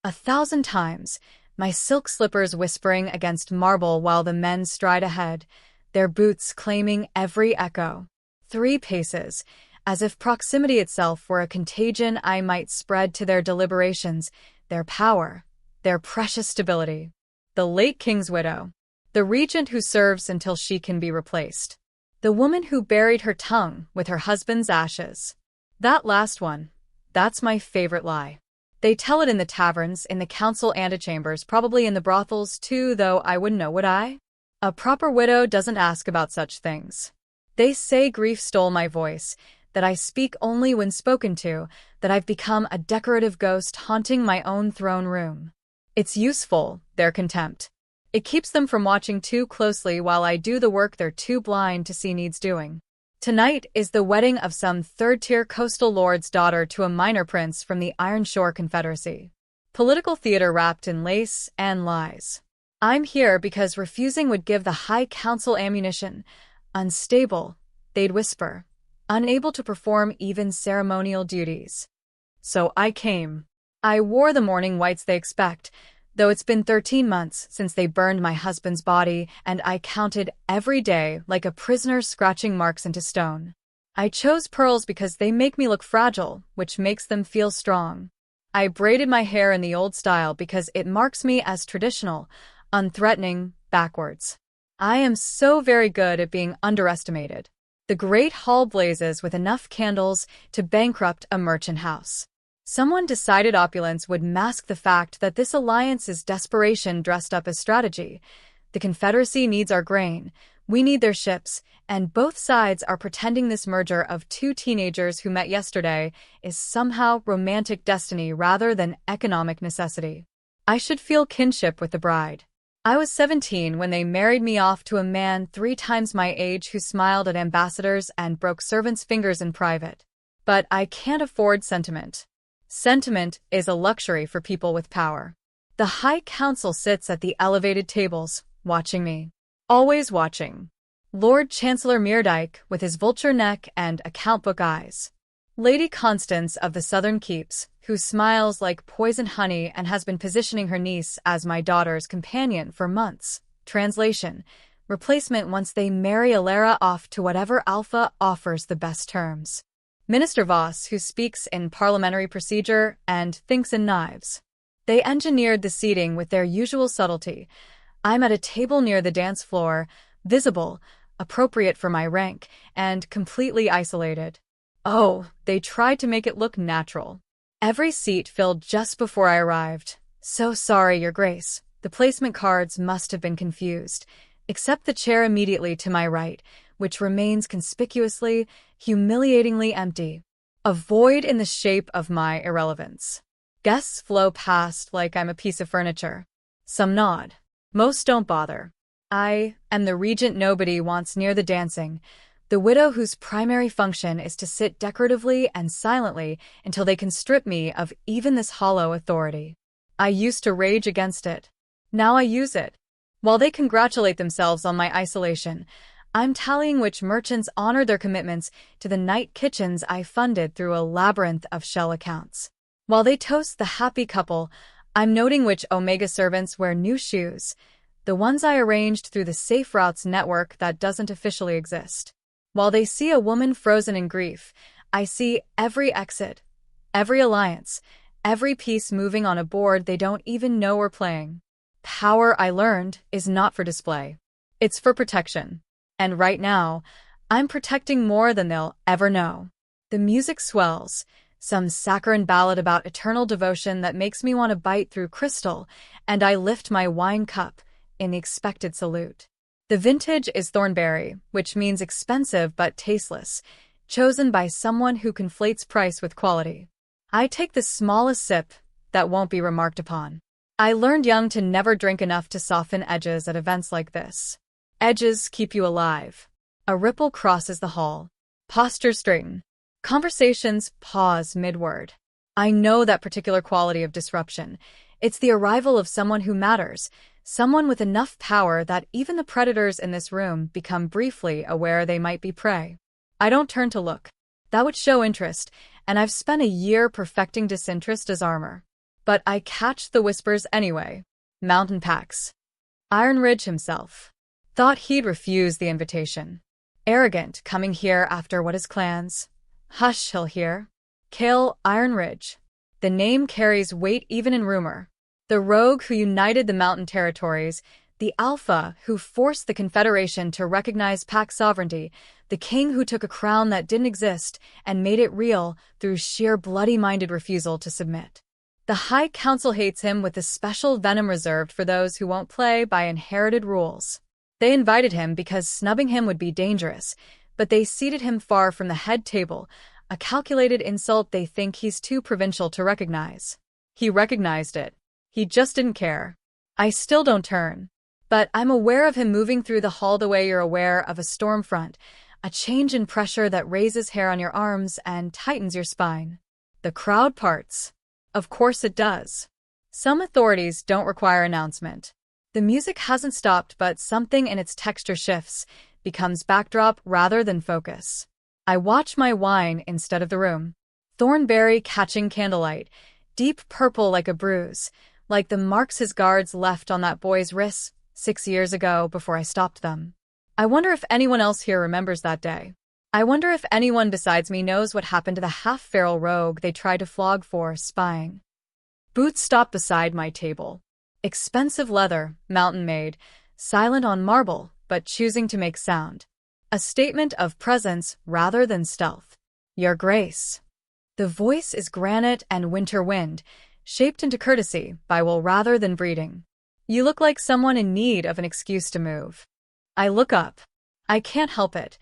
1,000 times, my silk slippers whispering against marble while the men stride ahead, their boots claiming every echo. 3 paces, as if proximity itself were a contagion I might spread to their deliberations, their power, their precious stability. The late king's widow. The regent who serves until she can be replaced. The woman who buried her tongue with her husband's ashes. That last one, that's my favorite lie. They tell it in the taverns, in the council antechambers, probably in the brothels too, though I wouldn't know, would I? A proper widow doesn't ask about such things. They say grief stole my voice, that I speak only when spoken to, that I've become a decorative ghost haunting my own throne room. It's useful, their contempt. It keeps them from watching too closely while I do the work they're too blind to see needs doing. Tonight is the wedding of some third-tier coastal lord's daughter to a minor prince from the Iron Shore Confederacy. Political theater wrapped in lace and lies. I'm here because refusing would give the High Council ammunition. Unstable, they'd whisper. Unable to perform even ceremonial duties. So I came. I wore the mourning whites they expect, though it's been 13 months since they burned my husband's body, and I counted every day like a prisoner scratching marks into stone. I chose pearls because they make me look fragile, which makes them feel strong. I braided my hair in the old style because it marks me as traditional, unthreatening, backwards. I am so very good at being underestimated. The great hall blazes with enough candles to bankrupt a merchant house. Someone decided opulence would mask the fact that this alliance is desperation dressed up as strategy. The Confederacy needs our grain, we need their ships, and both sides are pretending this merger of 2 teenagers who met yesterday is somehow romantic destiny rather than economic necessity. I should feel kinship with the bride. I was 17 when they married me off to a man 3 times my age who smiled at ambassadors and broke servants' fingers in private. But I can't afford sentiment. Sentiment is a luxury for people with power. The High Council sits at the elevated tables, watching me. Always watching. Lord Chancellor Meerdijk, with his vulture neck and account book eyes. Lady Constance of the Southern Keeps, who smiles like poison honey and has been positioning her niece as my daughter's companion for months. Translation: replacement once they marry Alara off to whatever Alpha offers the best terms. Minister Voss, who speaks in parliamentary procedure and thinks in knives. They engineered the seating with their usual subtlety. I'm at a table near the dance floor, visible, appropriate for my rank, and completely isolated. Oh, they tried to make it look natural. Every seat filled just before I arrived. So sorry, Your Grace. The placement cards must have been confused. Except the chair immediately to my right, which remains conspicuously, humiliatingly empty. A void in the shape of my irrelevance. Guests flow past like I'm a piece of furniture. Some nod. Most don't bother. I am the regent nobody wants near the dancing, the widow whose primary function is to sit decoratively and silently until they can strip me of even this hollow authority. I used to rage against it. Now I use it. While they congratulate themselves on my isolation, I'm tallying which merchants honor their commitments to the night kitchens I funded through a labyrinth of shell accounts. While they toast the happy couple, I'm noting which Omega servants wear new shoes, the ones I arranged through the Safe Routes network that doesn't officially exist. While they see a woman frozen in grief, I see every exit, every alliance, every piece moving on a board they don't even know we're playing. Power, I learned, is not for display. It's for protection. And right now, I'm protecting more than they'll ever know. The music swells, some saccharine ballad about eternal devotion that makes me want to bite through crystal, and I lift my wine cup in the expected salute. The vintage is Thornberry, which means expensive but tasteless, chosen by someone who conflates price with quality. I take the smallest sip that won't be remarked upon. I learned young to never drink enough to soften edges at events like this. Edges keep you alive. A ripple crosses the hall. Posture straighten. Conversations pause mid-word. I know that particular quality of disruption. It's the arrival of someone who matters, someone with enough power that even the predators in this room become briefly aware they might be prey. I don't turn to look. That would show interest, and I've spent a year perfecting disinterest as armor. But I catch the whispers anyway. Mountain Pax. Iron Ridge himself. Thought he'd refuse the invitation. Arrogant, coming here after what his clans. Hush, he'll hear. Kael, Iron Ridge. The name carries weight even in rumor. The rogue who united the mountain territories, the Alpha who forced the Confederation to recognize Pax sovereignty, the king who took a crown that didn't exist and made it real through sheer bloody-minded refusal to submit. The High Council hates him with a special venom reserved for those who won't play by inherited rules. They invited him because snubbing him would be dangerous, but they seated him far from the head table, a calculated insult they think he's too provincial to recognize. He recognized it. He just didn't care. I still don't turn. But I'm aware of him moving through the hall the way you're aware of a storm front, a change in pressure that raises hair on your arms and tightens your spine. The crowd parts. Of course it does. Some authorities don't require announcement. The music hasn't stopped, but something in its texture shifts, becomes backdrop rather than focus. I watch my wine instead of the room. Thornberry catching candlelight, deep purple like a bruise, like the marks his guards left on that boy's wrists 6 years ago before I stopped them. I wonder if anyone else here remembers that day. I wonder if anyone besides me knows what happened to the half-feral rogue they tried to flog for spying. Boots stopped beside my table. Expensive leather, mountain-made, silent on marble, but choosing to make sound. A statement of presence rather than stealth. Your Grace. The voice is granite and winter wind, shaped into courtesy by will rather than breeding. You look like someone in need of an excuse to move. I look up. I can't help it.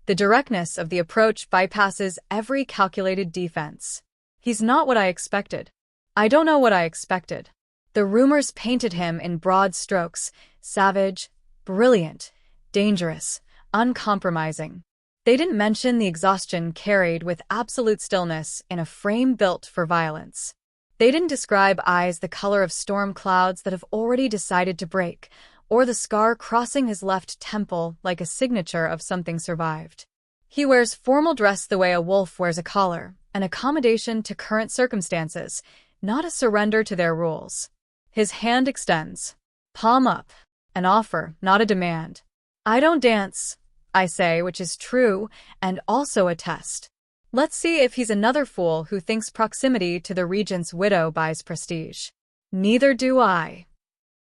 The directness of the approach bypasses every calculated defense. He's not what I expected. I don't know what I expected. The rumors painted him in broad strokes, savage, brilliant, dangerous, uncompromising. They didn't mention the exhaustion carried with absolute stillness in a frame built for violence. They didn't describe eyes the color of storm clouds that have already decided to break, or the scar crossing his left temple like a signature of something survived. He wears formal dress the way a wolf wears a collar, an accommodation to current circumstances, not a surrender to their rules. His hand extends. Palm up. An offer, not a demand. I don't dance, I say, which is true, and also a test. Let's see if he's another fool who thinks proximity to the regent's widow buys prestige. Neither do I.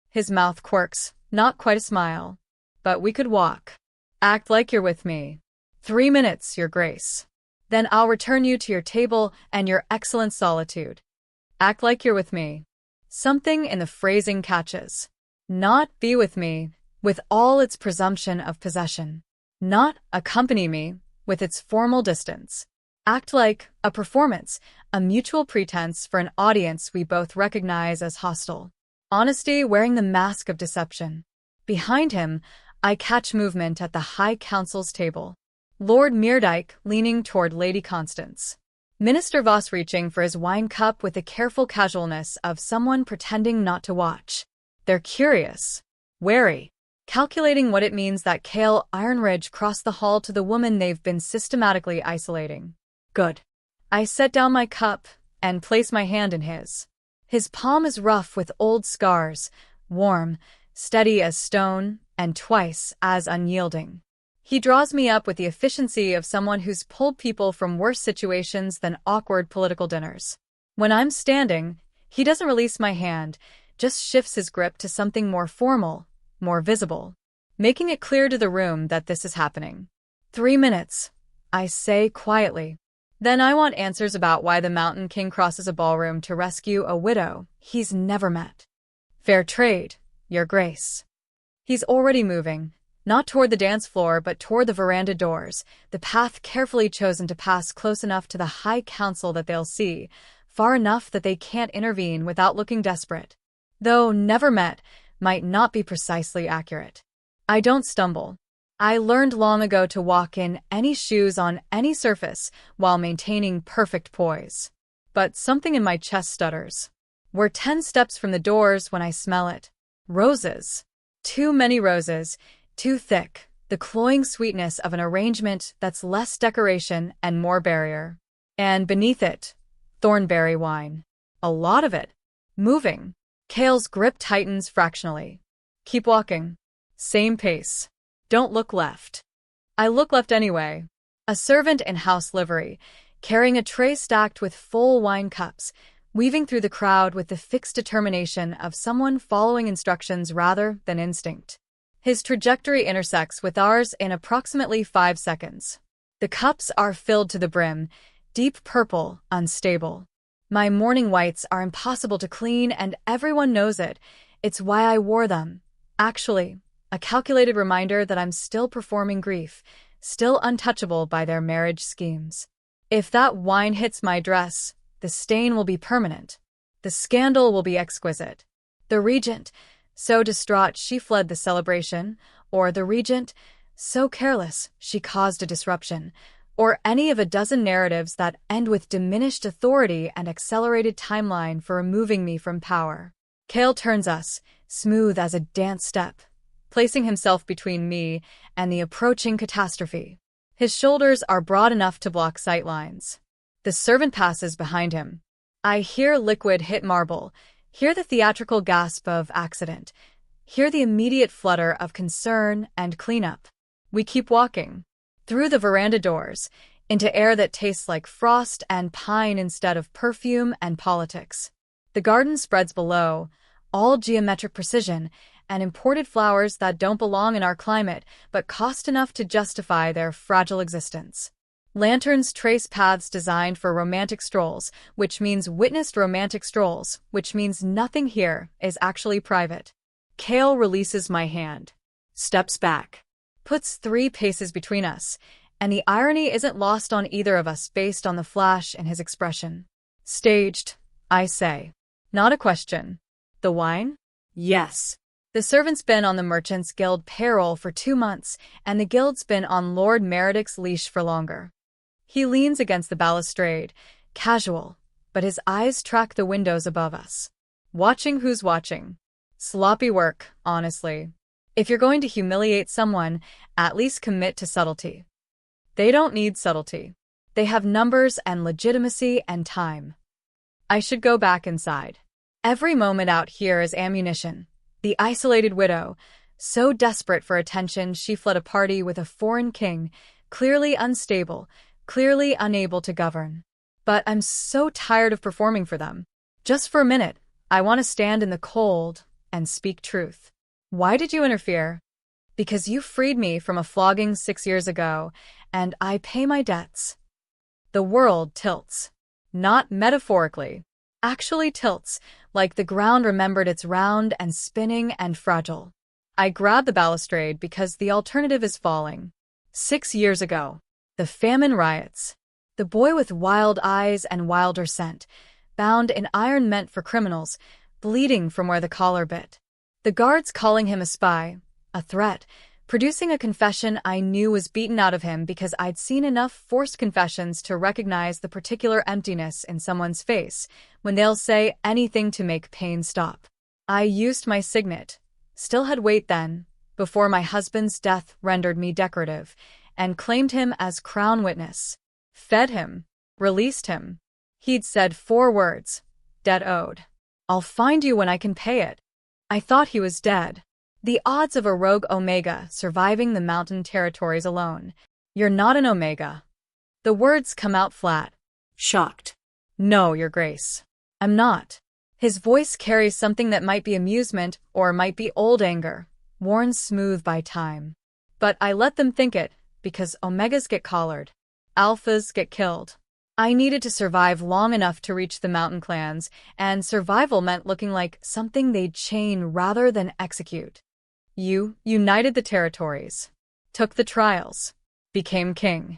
His mouth quirks, not quite a smile. But we could walk. Act like you're with me. 3 minutes, Your Grace. Then I'll return you to your table and your excellent solitude. Act like you're with me. Something in the phrasing catches. Not be with me, with all its presumption of possession. Not accompany me, with its formal distance. Act like a performance, a mutual pretense for an audience we both recognize as hostile. Honesty wearing the mask of deception. Behind him, I catch movement at the High Council's table. Lord Meerdijk leaning toward Lady Constance. Minister Voss reaching for his wine cup with the careful casualness of someone pretending not to watch. They're curious, wary, calculating what it means that Kael Ironridge crossed the hall to the woman they've been systematically isolating. Good. I set down my cup and place my hand in his. His palm is rough with old scars, warm, steady as stone, and twice as unyielding. He draws me up with the efficiency of someone who's pulled people from worse situations than awkward political dinners. When I'm standing, he doesn't release my hand, just shifts his grip to something more formal, more visible, making it clear to the room that this is happening. 3 minutes, I say quietly. Then I want answers about why the Mountain King crosses a ballroom to rescue a widow he's never met. Fair trade, Your Grace. He's already moving. Not toward the dance floor, but toward the veranda doors, the path carefully chosen to pass close enough to the High Council that they'll see, far enough that they can't intervene without looking desperate. Though never met might not be precisely accurate. I don't stumble. I learned long ago to walk in any shoes on any surface while maintaining perfect poise. But something in my chest stutters. We're 10 steps from the doors when I smell it. Roses. Too many roses. Too thick, the cloying sweetness of an arrangement that's less decoration and more barrier. And beneath it, thornberry wine. A lot of it. Moving. Kael's grip tightens fractionally. Keep walking. Same pace. Don't look left. I look left anyway. A servant in house livery, carrying a tray stacked with full wine cups, weaving through the crowd with the fixed determination of someone following instructions rather than instinct. His trajectory intersects with ours in approximately 5 seconds. The cups are filled to the brim, deep purple, unstable. My morning whites are impossible to clean and everyone knows it. It's why I wore them. Actually, a calculated reminder that I'm still performing grief, still untouchable by their marriage schemes. If that wine hits my dress, the stain will be permanent. The scandal will be exquisite. The regent, so distraught she fled the celebration, or the regent, so careless she caused a disruption, or any of a dozen narratives that end with diminished authority and accelerated timeline for removing me from power. Kael turns us, smooth as a dance step, placing himself between me and the approaching catastrophe. His shoulders are broad enough to block sightlines. The servant passes behind him. I hear liquid hit marble, hear the theatrical gasp of accident, hear the immediate flutter of concern and cleanup. We keep walking. Through the veranda doors, into air that tastes like frost and pine instead of perfume and politics. The garden spreads below, all geometric precision, and imported flowers that don't belong in our climate but cost enough to justify their fragile existence. Lanterns trace paths designed for romantic strolls, which means witnessed romantic strolls, which means nothing here is actually private. Kael releases my hand, steps back, puts 3 paces between us, and the irony isn't lost on either of us based on the flash in his expression. Staged, I say. Not a question. The wine? Yes. The servant's been on the Merchants Guild payroll for 2 months, and the guild's been on Lord Meredith's leash for longer. He leans against the balustrade, casual, but his eyes track the windows above us. Watching who's watching. Sloppy work, honestly. If you're going to humiliate someone, at least commit to subtlety. They don't need subtlety. They have numbers and legitimacy and time. I should go back inside. Every moment out here is ammunition. The isolated widow, so desperate for attention she fled a party with a foreign king, clearly unstable, clearly unable to govern. But I'm so tired of performing for them. Just for a minute, I want to stand in the cold and speak truth. Why did you interfere? Because you freed me from a flogging 6 years ago, and I pay my debts. The world tilts. Not metaphorically. Actually tilts, like the ground remembered it's round and spinning and fragile. I grab the balustrade because the alternative is falling. 6 years ago. The famine riots. The boy with wild eyes and wilder scent, bound in iron meant for criminals, bleeding from where the collar bit. The guards calling him a spy, a threat, producing a confession I knew was beaten out of him because I'd seen enough forced confessions to recognize the particular emptiness in someone's face when they'll say anything to make pain stop. I used my signet, still had weight then, before my husband's death rendered me decorative, and claimed him as crown witness. Fed him. Released him. He'd said 4 words. Debt owed. I'll find you when I can pay it. I thought he was dead. The odds of a rogue Omega surviving the mountain territories alone. You're not an Omega. The words come out flat. Shocked. No, Your Grace. I'm not. His voice carries something that might be amusement or might be old anger, worn smooth by time. But I let them think it, because Omegas get collared. Alphas get killed. I needed to survive long enough to reach the mountain clans, and survival meant looking like something they'd chain rather than execute. You united the territories, took the trials, became king.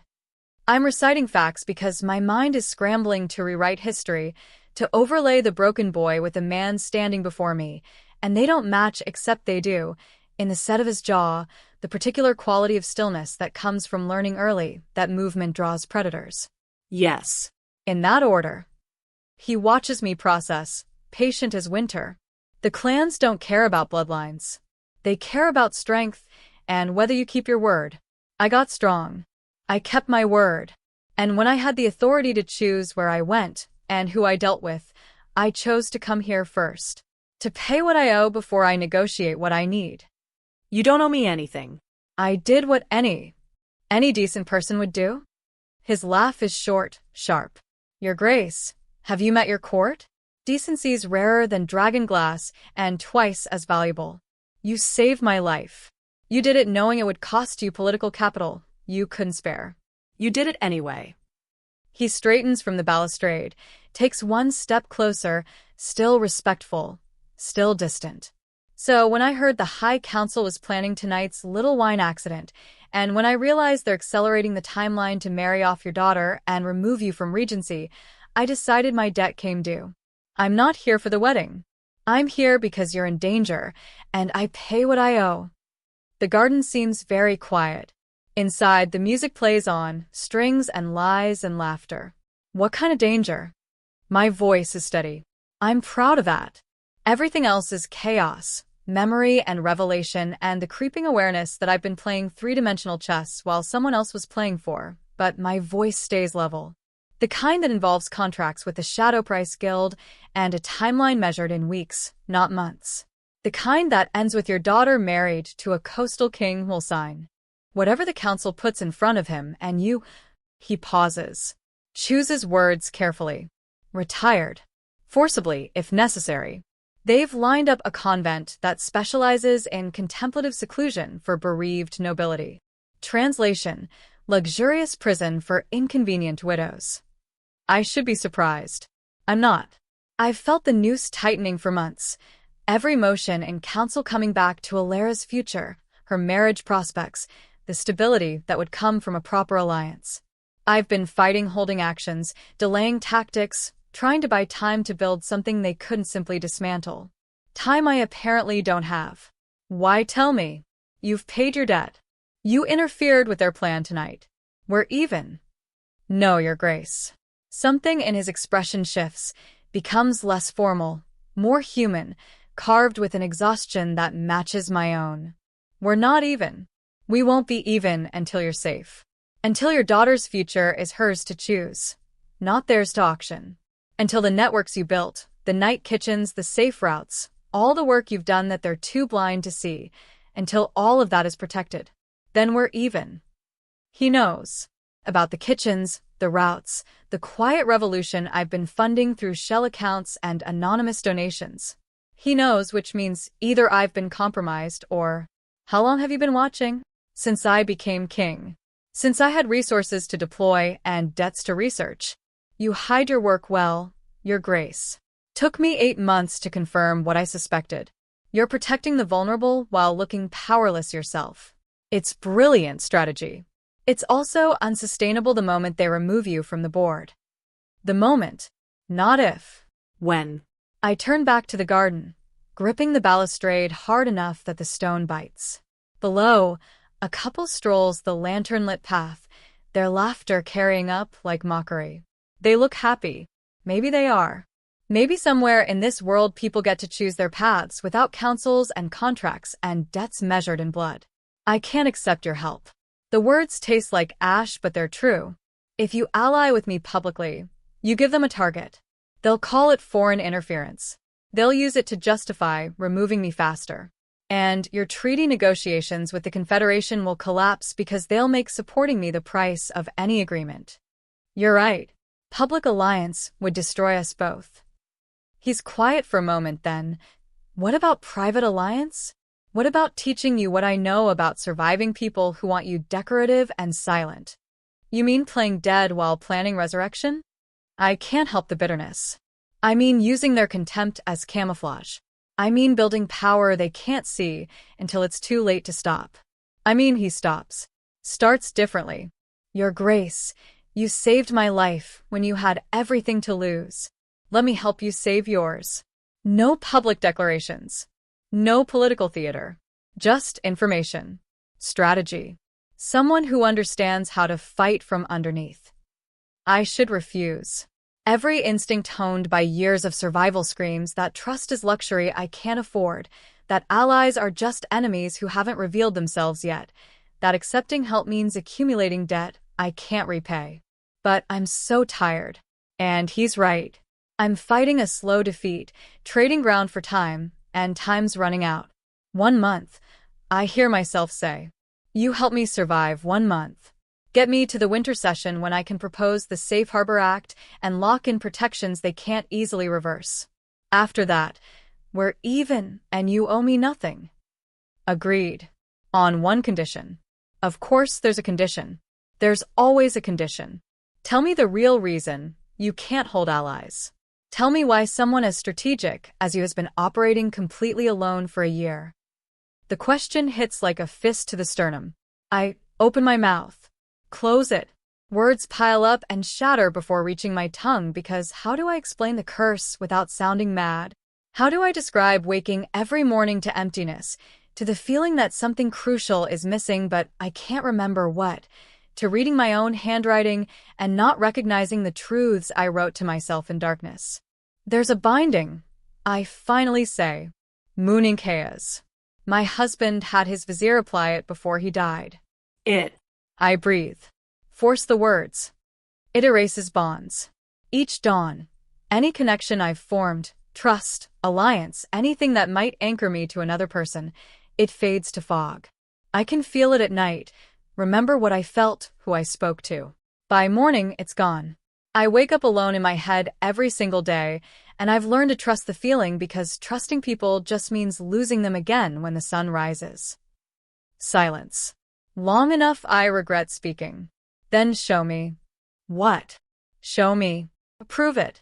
I'm reciting facts because my mind is scrambling to rewrite history, to overlay the broken boy with the man standing before me, and they don't match except they do, in the set of his jaw, the particular quality of stillness that comes from learning early that movement draws predators. Yes. In that order. He watches me process, patient as winter. The clans don't care about bloodlines. They care about strength and whether you keep your word. I got strong. I kept my word. And when I had the authority to choose where I went and who I dealt with, I chose to come here first. To pay what I owe before I negotiate what I need. You don't owe me anything. I did what any decent person would do. His laugh is short, sharp. Your Grace, have you met your court? Decency's rarer than dragon glass and twice as valuable. You saved my life. You did it knowing it would cost you political capital you couldn't spare. You did it anyway. He straightens from the balustrade, takes one step closer, still respectful, still distant. So when I heard the High Council was planning tonight's little wine accident, and when I realized they're accelerating the timeline to marry off your daughter and remove you from Regency, I decided my debt came due. I'm not here for the wedding. I'm here because you're in danger, and I pay what I owe. The garden seems very quiet. Inside, the music plays on, strings and lies and laughter. What kind of danger? My voice is steady. I'm proud of that. Everything else is chaos, memory and revelation, and the creeping awareness that I've been playing three-dimensional chess while someone else was playing four, but my voice stays level. The kind that involves contracts with the Shadow Price Guild and a timeline measured in weeks, not months. The kind that ends with your daughter married to a coastal king will sign whatever the council puts in front of him, and you... He pauses, chooses words carefully. Retired. Forcibly, if necessary. They've lined up a convent that specializes in contemplative seclusion for bereaved nobility. Translation: luxurious prison for inconvenient widows. I should be surprised. I'm not. I've felt the noose tightening for months. Every motion in council coming back to Alara's future, her marriage prospects, the stability that would come from a proper alliance. I've been fighting holding actions, delaying tactics, trying to buy time to build something they couldn't simply dismantle. Time I apparently don't have. Why tell me? You've paid your debt. You interfered with their plan tonight. We're even. No, Your Grace. Something in his expression shifts, becomes less formal, more human, carved with an exhaustion that matches my own. We're not even. We won't be even until you're safe. Until your daughter's future is hers to choose, not theirs to auction. Until the networks you built, the night kitchens, the safe routes, all the work you've done that they're too blind to see, until all of that is protected. Then we're even. He knows. About the kitchens, the routes, the quiet revolution I've been funding through shell accounts and anonymous donations. He knows, which means either I've been compromised or... How long have you been watching? Since I became king. Since I had resources to deploy and debts to research. You hide your work well, Your Grace. Took me 8 months to confirm what I suspected. You're protecting the vulnerable while looking powerless yourself. It's brilliant strategy. It's also unsustainable the moment they remove you from the board. The moment, not if. When. I turn back to the garden, gripping the balustrade hard enough that the stone bites. Below, a couple strolls the lantern-lit path, their laughter carrying up like mockery. They look happy. Maybe they are. Maybe somewhere in this world people get to choose their paths without councils and contracts and debts measured in blood. I can't accept your help. The words taste like ash, but they're true. If you ally with me publicly, you give them a target. They'll call it foreign interference. They'll use it to justify removing me faster. And your treaty negotiations with the Confederation will collapse because they'll make supporting me the price of any agreement. You're right. Public alliance would destroy us both. He's quiet for a moment then. What about private alliance? What about teaching you what I know about surviving people who want you decorative and silent? You mean playing dead while planning resurrection? I can't help the bitterness. I mean using their contempt as camouflage. I mean building power they can't see until it's too late to stop. I mean he stops. Starts differently. Your Grace, you saved my life when you had everything to lose. Let me help you save yours. No public declarations. No political theater. Just information. Strategy. Someone who understands how to fight from underneath. I should refuse. Every instinct honed by years of survival screams that trust is luxury I can't afford, that allies are just enemies who haven't revealed themselves yet, that accepting help means accumulating debt I can't repay. But I'm so tired. And he's right. I'm fighting a slow defeat, trading ground for time, and time's running out. 1 month, I hear myself say. You help me survive 1 month. Get me to the winter session when I can propose the Safe Harbor Act and lock in protections they can't easily reverse. After that, we're even and you owe me nothing. Agreed. On one condition. Of course there's a condition. There's always a condition. Tell me the real reason you can't hold allies. Tell me why someone as strategic as you has been operating completely alone for a year. The question hits like a fist to the sternum. I open my mouth, close it. Words pile up and shatter before reaching my tongue because how do I explain the curse without sounding mad? How do I describe waking every morning to emptiness, to the feeling that something crucial is missing but I can't remember what, to reading my own handwriting and not recognizing the truths I wrote to myself in darkness? There's a binding, I finally say. Mooning Kaya's. My husband had his vizier apply it before he died. It. I breathe. Force the words. It erases bonds. Each dawn, any connection I've formed, trust, alliance, anything that might anchor me to another person, it fades to fog. I can feel it at night, remember what I felt, who I spoke to. By morning, it's gone. I wake up alone in my head every single day, and I've learned to trust the feeling because trusting people just means losing them again when the sun rises. Silence. Long enough I regret speaking. Then show me. What? Show me. Prove it.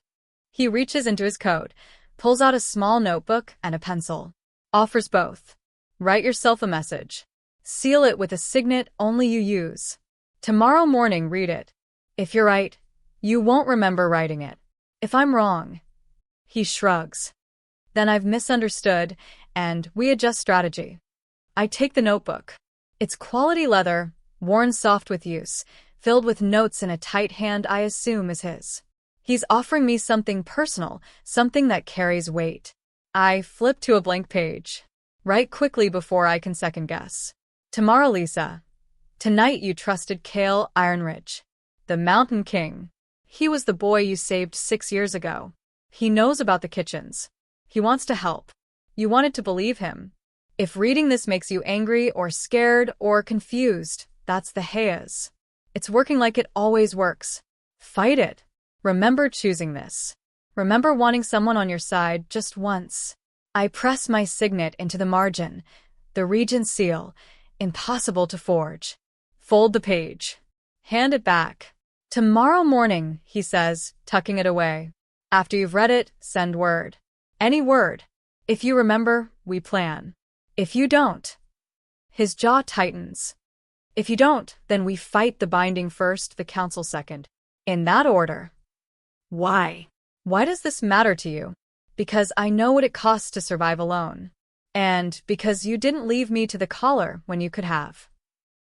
He reaches into his coat, pulls out a small notebook and a pencil. Offers both. Write yourself a message. Seal it with a signet only you use. Tomorrow morning read it. If you're right, you won't remember writing it. If I'm wrong. He shrugs. Then I've misunderstood, and we adjust strategy. I take the notebook. It's quality leather, worn soft with use, filled with notes in a tight hand I assume is his. He's offering me something personal, something that carries weight. I flip to a blank page. Write quickly before I can second guess. Tomorrow, Lysa. Tonight you trusted Kael Ironridge, the Mountain King. He was the boy you saved 6 years ago. He knows about the kitchens. He wants to help. You wanted to believe him. If reading this makes you angry or scared or confused, that's the Hayas. It's working like it always works. Fight it. Remember choosing this. Remember wanting someone on your side just once. I press my signet into the margin. The Regent seal. Impossible to forge. Fold the page. Hand it back. Tomorrow morning, he says, tucking it away. After you've read it, send word. Any word. If you remember, we plan. If you don't. His jaw tightens. If you don't, then we fight the binding first, the council second. In that order. Why? Why does this matter to you? Because I know what it costs to survive alone. And because you didn't leave me to the collar when you could have.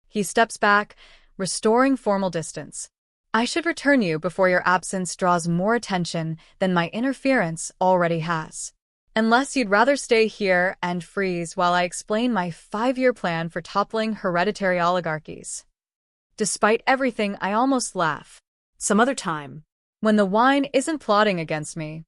He steps back, restoring formal distance. I should return you before your absence draws more attention than my interference already has. Unless you'd rather stay here and freeze while I explain my 5-year plan for toppling hereditary oligarchies. Despite everything, I almost laugh. Some other time. When the wine isn't plotting against me.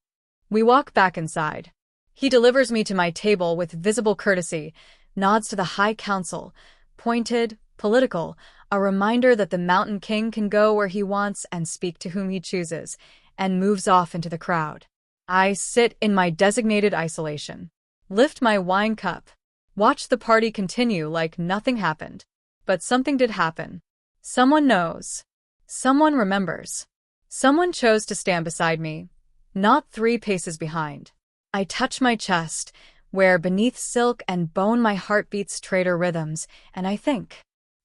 We walk back inside. He delivers me to my table with visible courtesy, nods to the High Council, pointed, political, a reminder that the Mountain King can go where he wants and speak to whom he chooses, and moves off into the crowd. I sit in my designated isolation, lift my wine cup, watch the party continue like nothing happened. But something did happen. Someone knows. Someone remembers. Someone chose to stand beside me, not 3 paces behind. I touch my chest, where beneath silk and bone my heart beats traitor rhythms, and I think,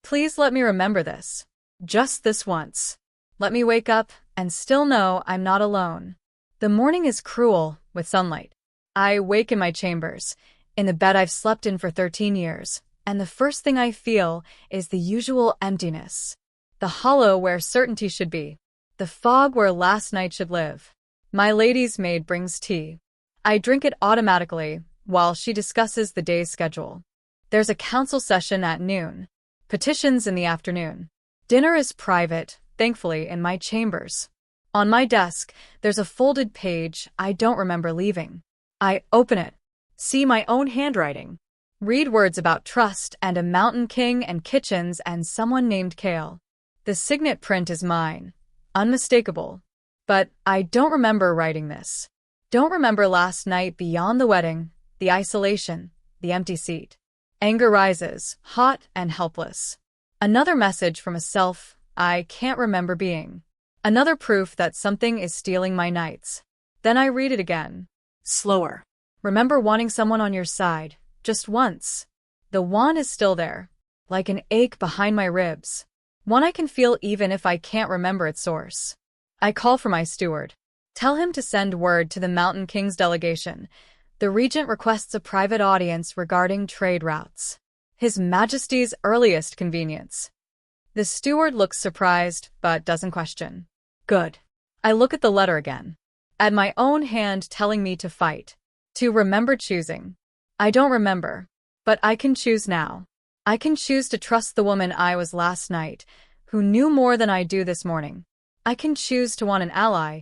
please let me remember this. Just this once. Let me wake up and still know I'm not alone. The morning is cruel, with sunlight. I wake in my chambers, in the bed I've slept in for 13 years, and the first thing I feel is the usual emptiness. The hollow where certainty should be. The fog where last night should live. My lady's maid brings tea. I drink it automatically, while she discusses the day's schedule. There's a council session at noon. Petitions in the afternoon. Dinner is private, thankfully, in my chambers. On my desk, there's a folded page I don't remember leaving. I open it, see my own handwriting, read words about trust and a mountain king and kitchens and someone named Kael. The signet print is mine, unmistakable. But I don't remember writing this. Don't remember last night beyond the wedding, the isolation, the empty seat. Anger rises, hot and helpless. Another message from a self I can't remember being. Another proof that something is stealing my nights. Then I read it again. Slower. Remember wanting someone on your side, just once. The one is still there, like an ache behind my ribs. One I can feel even if I can't remember its source. I call for my steward. Tell him to send word to the Mountain King's delegation. The regent requests a private audience regarding trade routes. His Majesty's earliest convenience. The steward looks surprised, but doesn't question. Good. I look at the letter again. At my own hand telling me to fight. To remember choosing. I don't remember. But I can choose now. I can choose to trust the woman I was last night, who knew more than I do this morning. I can choose to want an ally,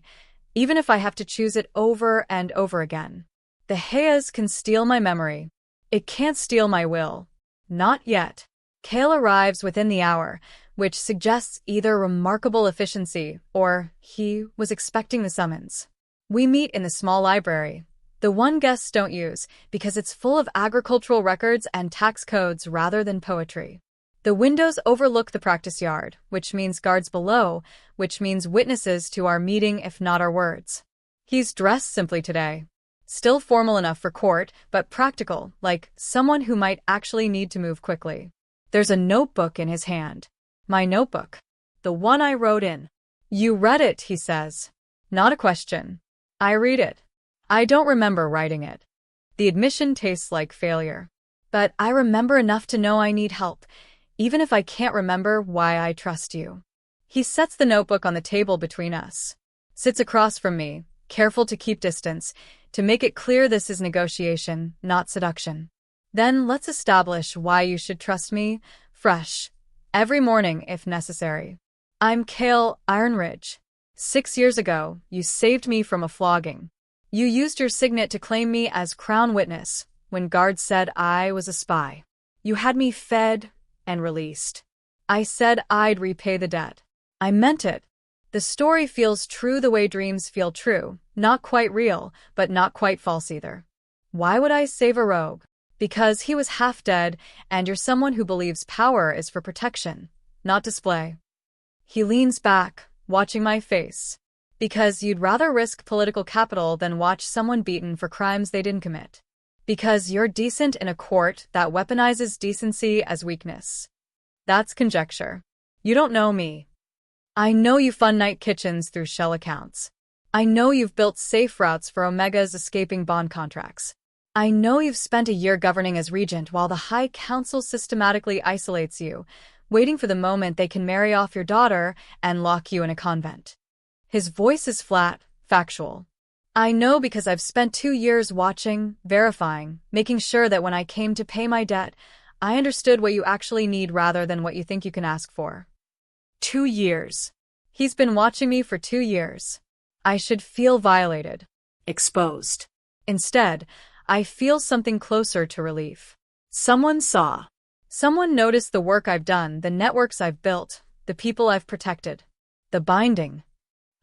even if I have to choose it over and over again. The Hayas can steal my memory. It can't steal my will. Not yet. Kael arrives within the hour, which suggests either remarkable efficiency or he was expecting the summons. We meet in the small library, the one guests don't use because it's full of agricultural records and tax codes rather than poetry. The windows overlook the practice yard, which means guards below, which means witnesses to our meeting if not our words. He's dressed simply today. Still formal enough for court, but practical, like someone who might actually need to move quickly. There's a notebook in his hand. My notebook. The one I wrote in. You read it, he says. Not a question. I read it. I don't remember writing it. The admission tastes like failure. But I remember enough to know I need help, even if I can't remember why I trust you. He sets the notebook on the table between us. Sits across from me, careful to keep distance, to make it clear this is negotiation, not seduction. Then let's establish why you should trust me, fresh. Every morning, if necessary. I'm Kael Ironridge. 6 years ago, you saved me from a flogging. You used your signet to claim me as crown witness when guards said I was a spy. You had me fed and released. I said I'd repay the debt. I meant it. The story feels true the way dreams feel true, not quite real, but not quite false either. Why would I save a rogue? Because he was half dead, and you're someone who believes power is for protection, not display. He leans back, watching my face. Because you'd rather risk political capital than watch someone beaten for crimes they didn't commit. Because you're decent in a court that weaponizes decency as weakness. That's conjecture. You don't know me. I know you fund night kitchens through shell accounts. I know you've built safe routes for Omega's escaping bond contracts. I know you've spent a year governing as regent while the High Council systematically isolates you, waiting for the moment they can marry off your daughter and lock you in a convent. His voice is flat, factual. I know because I've spent 2 years watching, verifying, making sure that when I came to pay my debt, I understood what you actually need rather than what you think you can ask for. 2 years. He's been watching me for 2 years. I should feel violated. Exposed. Instead, I feel something closer to relief. Someone saw. Someone noticed the work I've done, the networks I've built, the people I've protected. The binding.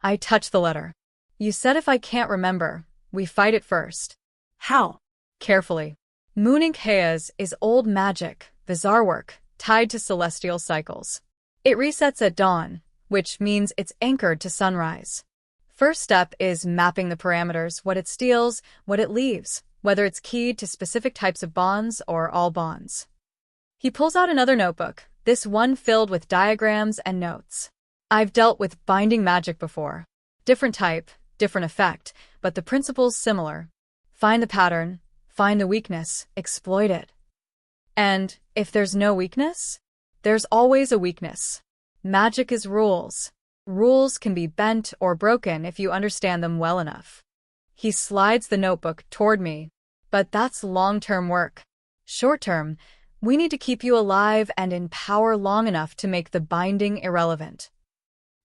I touch the letter. You said if I can't remember, we fight it first. How? Carefully. Mooning Hayas is old magic, bizarre work, tied to celestial cycles. It resets at dawn, which means it's anchored to sunrise. First step is mapping the parameters, what it steals, what it leaves, whether it's keyed to specific types of bonds or all bonds. He pulls out another notebook, this one filled with diagrams and notes. I've dealt with binding magic before. Different type, different effect, but the principle's similar. Find the pattern, find the weakness, exploit it. And if there's no weakness, there's always a weakness. Magic is rules. Rules can be bent or broken if you understand them well enough. He slides the notebook toward me. But that's long-term work. Short-term, we need to keep you alive and in power long enough to make the binding irrelevant.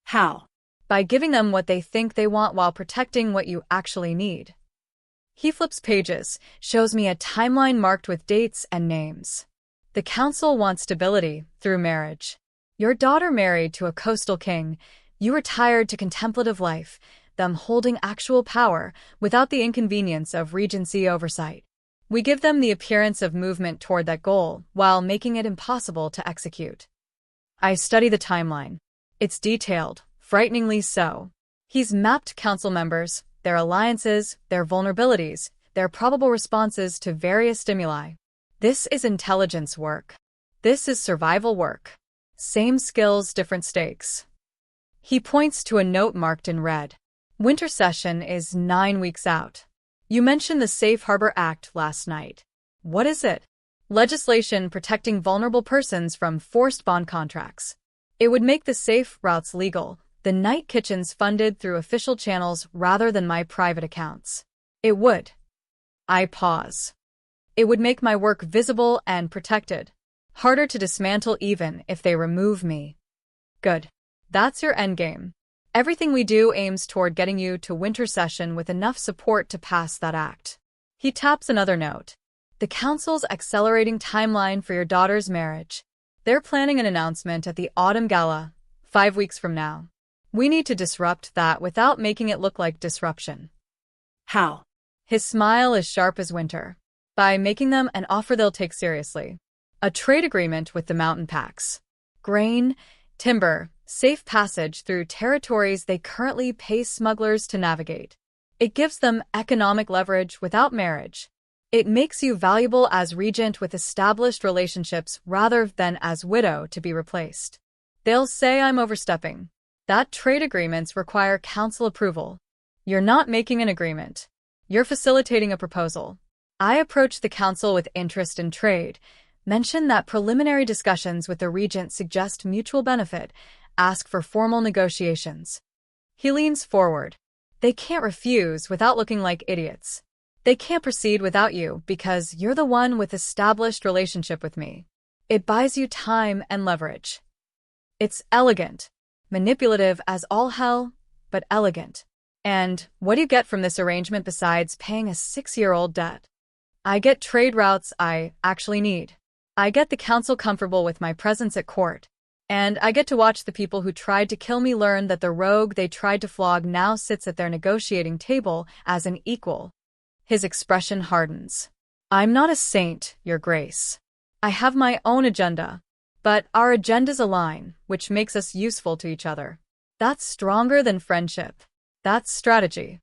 How? by giving them what they think they want while protecting what you actually need. He flips pages, shows me a timeline marked with dates and names. The council wants stability through marriage. Your daughter married to a coastal king, you retired to contemplative life, them holding actual power without the inconvenience of regency oversight. We give them the appearance of movement toward that goal while making it impossible to execute. I study the timeline. It's detailed, frighteningly so. He's mapped council members, their alliances, their vulnerabilities, their probable responses to various stimuli. This is intelligence work. This is survival work. Same skills, different stakes. He points to a note marked in red. Winter session is 9 weeks out. You mentioned the Safe Harbor Act last night. What is it? Legislation protecting vulnerable persons from forced bond contracts. It would make the safe routes legal, the night kitchens funded through official channels rather than my private accounts. It would. I pause. It would make my work visible and protected. Harder to dismantle even if they remove me. Good. That's your endgame. Everything we do aims toward getting you to winter session with enough support to pass that act. He taps another note. The council's accelerating timeline for your daughter's marriage. They're planning an announcement at the autumn gala, 5 weeks from now. We need to disrupt that without making it look like disruption. How? His smile is sharp as winter. By making them an offer they'll take seriously. A trade agreement with the mountain packs. Grain, timber, safe passage through territories they currently pay smugglers to navigate. It gives them economic leverage without marriage. It makes you valuable as regent with established relationships rather than as widow to be replaced. They'll say I'm overstepping. That trade agreements require council approval. You're not making an agreement. You're facilitating a proposal. I approach the council with interest in trade. Mention that preliminary discussions with the regent suggest mutual benefit. Ask for formal negotiations. He leans forward. They can't refuse without looking like idiots. They can't proceed without you because you're the one with established relationship with me. It buys you time and leverage. It's elegant, manipulative as all hell, but elegant. And what do you get from this arrangement besides paying a 6-year-old debt? I get trade routes I actually need. I get the council comfortable with my presence at court. And I get to watch the people who tried to kill me learn that the rogue they tried to flog now sits at their negotiating table as an equal. His expression hardens. I'm not a saint, Your Grace. I have my own agenda. But our agendas align, which makes us useful to each other. That's stronger than friendship. That's strategy.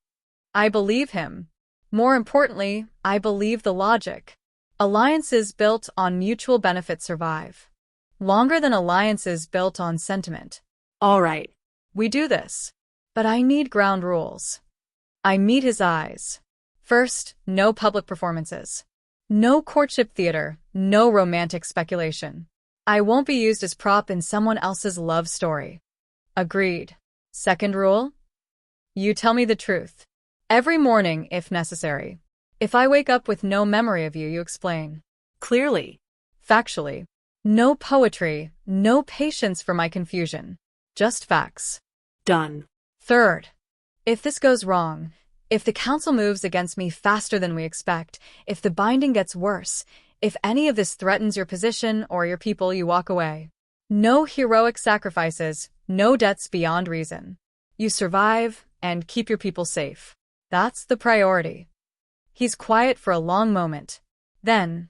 I believe him. More importantly, I believe the logic. Alliances built on mutual benefit survive. Longer than alliances built on sentiment. All right. We do this. But I need ground rules. I meet his eyes. First, no public performances. No courtship theater, no romantic speculation. I won't be used as prop in someone else's love story. Agreed. Second rule? You tell me the truth. Every morning, if necessary. If I wake up with no memory of you, you explain. Clearly. Factually. No poetry, no patience for my confusion. Just facts. Done. Third, if this goes wrong, if the council moves against me faster than we expect, if the binding gets worse, if any of this threatens your position or your people, you walk away. No heroic sacrifices, no debts beyond reason. You survive and keep your people safe. That's the priority. He's quiet for a long moment. Then,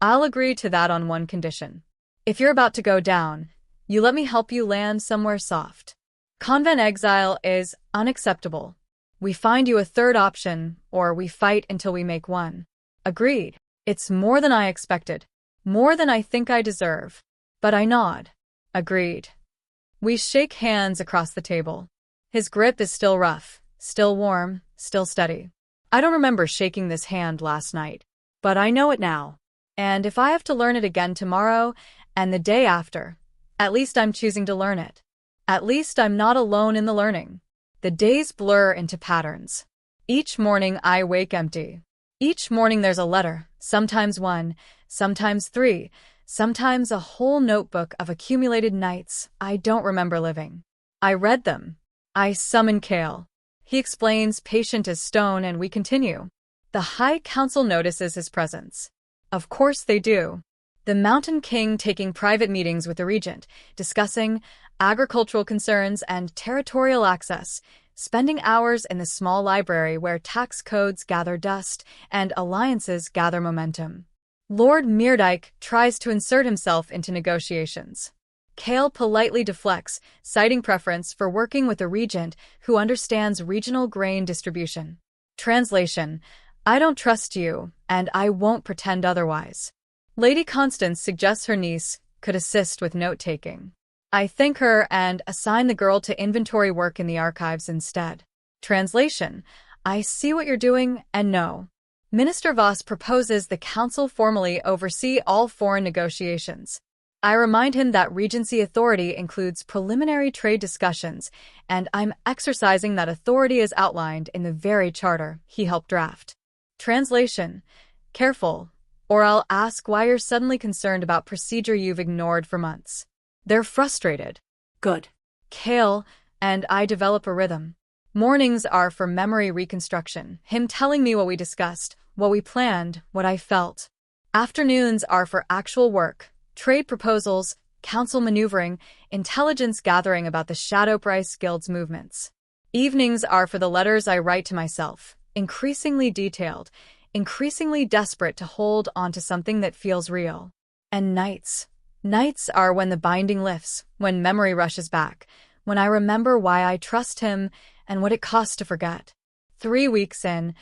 I'll agree to that on one condition. If you're about to go down, you let me help you land somewhere soft. Convent exile is unacceptable. We find you a third option, or we fight until we make one. Agreed. It's more than I expected. More than I think I deserve. But I nod. Agreed. We shake hands across the table. His grip is still rough, still warm, still steady. I don't remember shaking this hand last night, but I know it now. And if I have to learn it again tomorrow and the day after, at least I'm choosing to learn it. At least I'm not alone in the learning. The days blur into patterns. Each morning I wake empty. Each morning there's a letter, sometimes one, sometimes 3, sometimes a whole notebook of accumulated nights I don't remember living. I read them. I summon Kael. He explains, patient as stone, and we continue. The High Council notices his presence. Of course they do. The Mountain King taking private meetings with the regent, discussing agricultural concerns and territorial access, spending hours in the small library where tax codes gather dust and alliances gather momentum. Lord Meerdijk tries to insert himself into negotiations. Kael politely deflects, citing preference for working with a regent who understands regional grain distribution. Translation: I don't trust you, and I won't pretend otherwise. Lady Constance suggests her niece could assist with note-taking. I thank her and assign the girl to inventory work in the archives instead. Translation: I see what you're doing, and no. Minister Voss proposes the council formally oversee all foreign negotiations. I remind him that Regency authority includes preliminary trade discussions, and I'm exercising that authority as outlined in the very charter he helped draft. Translation: Careful, or I'll ask why you're suddenly concerned about procedure you've ignored for months. They're frustrated. Good. Kael and I develop a rhythm. Mornings are for memory reconstruction, him telling me what we discussed, what we planned, what I felt. Afternoons are for actual work. Trade proposals, council maneuvering, intelligence gathering about the Shadowprice Guild's movements. Evenings are for the letters I write to myself, increasingly detailed, increasingly desperate to hold onto something that feels real. And nights. Nights are when the binding lifts, when memory rushes back, when I remember why I trust him and what it costs to forget. 3 weeks in,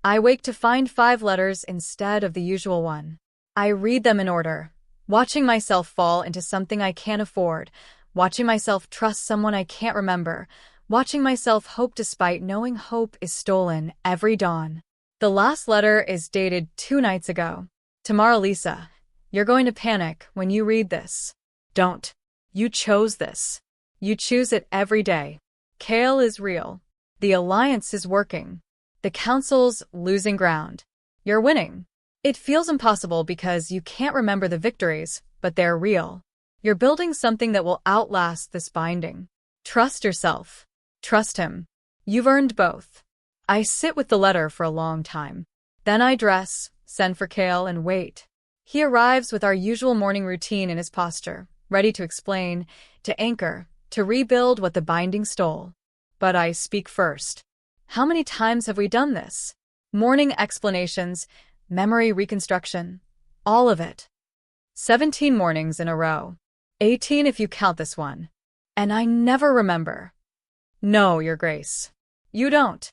I wake to find 5 letters instead of the usual one. I read them in order. Watching myself fall into something I can't afford, watching myself trust someone I can't remember, watching myself hope despite knowing hope is stolen every dawn. The last letter is dated 2 nights ago. Tomorrow, Lysa, you're going to panic when you read this. Don't. You chose this. You choose it every day. Kael is real. The alliance is working. The council's losing ground. You're winning. It feels impossible because you can't remember the victories, but they're real. You're building something that will outlast this binding. Trust yourself. Trust him. You've earned both. I sit with the letter for a long time. Then I dress, send for Kael, and wait. He arrives with our usual morning routine in his posture, ready to explain, to anchor, to rebuild what the binding stole. But I speak first. How many times have we done this? Morning explanations, memory reconstruction, all of it. 17 mornings in a row. 18 if you count this one. And I never remember. No, Your Grace. You don't.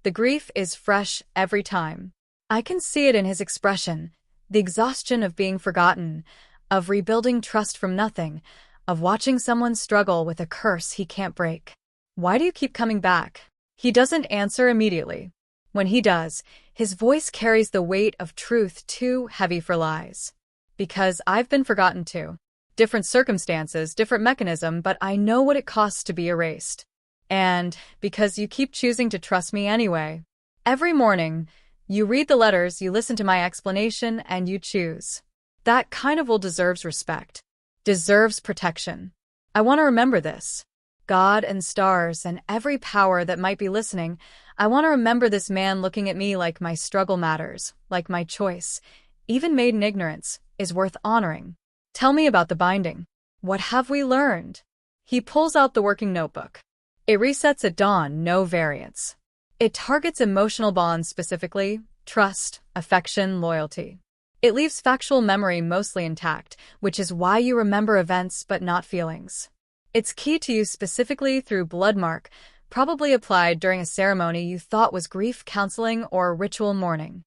The grief is fresh every time. I can see it in his expression, the exhaustion of being forgotten, of rebuilding trust from nothing, of watching someone struggle with a curse he can't break. Why do you keep coming back? He doesn't answer immediately. When he does, his voice carries the weight of truth too heavy for lies. Because I've been forgotten too. Different circumstances, different mechanism, but I know what it costs to be erased. And because you keep choosing to trust me anyway. Every morning, you read the letters, you listen to my explanation, and you choose. That kind of will deserves respect. Deserves protection. I want to remember this. God and stars and every power that might be listening, I want to remember this man looking at me like my struggle matters, like my choice, even made in ignorance, is worth honoring. Tell me about the binding. What have we learned? He pulls out the working notebook. It resets at dawn, no variance. It targets emotional bonds specifically, trust, affection, loyalty. It leaves factual memory mostly intact, which is why you remember events but not feelings. It's key to you specifically through blood mark, probably applied during a ceremony you thought was grief counseling or ritual mourning.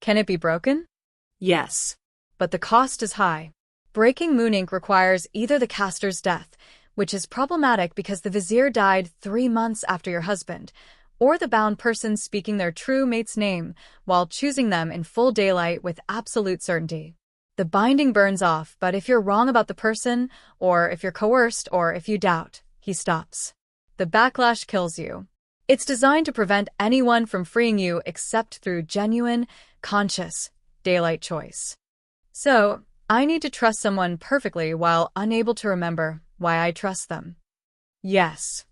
Can it be broken? Yes. But the cost is high. Breaking moon ink requires either the caster's death, which is problematic because the vizier died 3 months after your husband, or the bound person speaking their true mate's name while choosing them in full daylight with absolute certainty. The binding burns off, but if you're wrong about the person, or if you're coerced, or if you doubt, he stops. The backlash kills you. It's designed to prevent anyone from freeing you except through genuine, conscious, daylight choice. So, I need to trust someone perfectly while unable to remember why I trust them. Yes.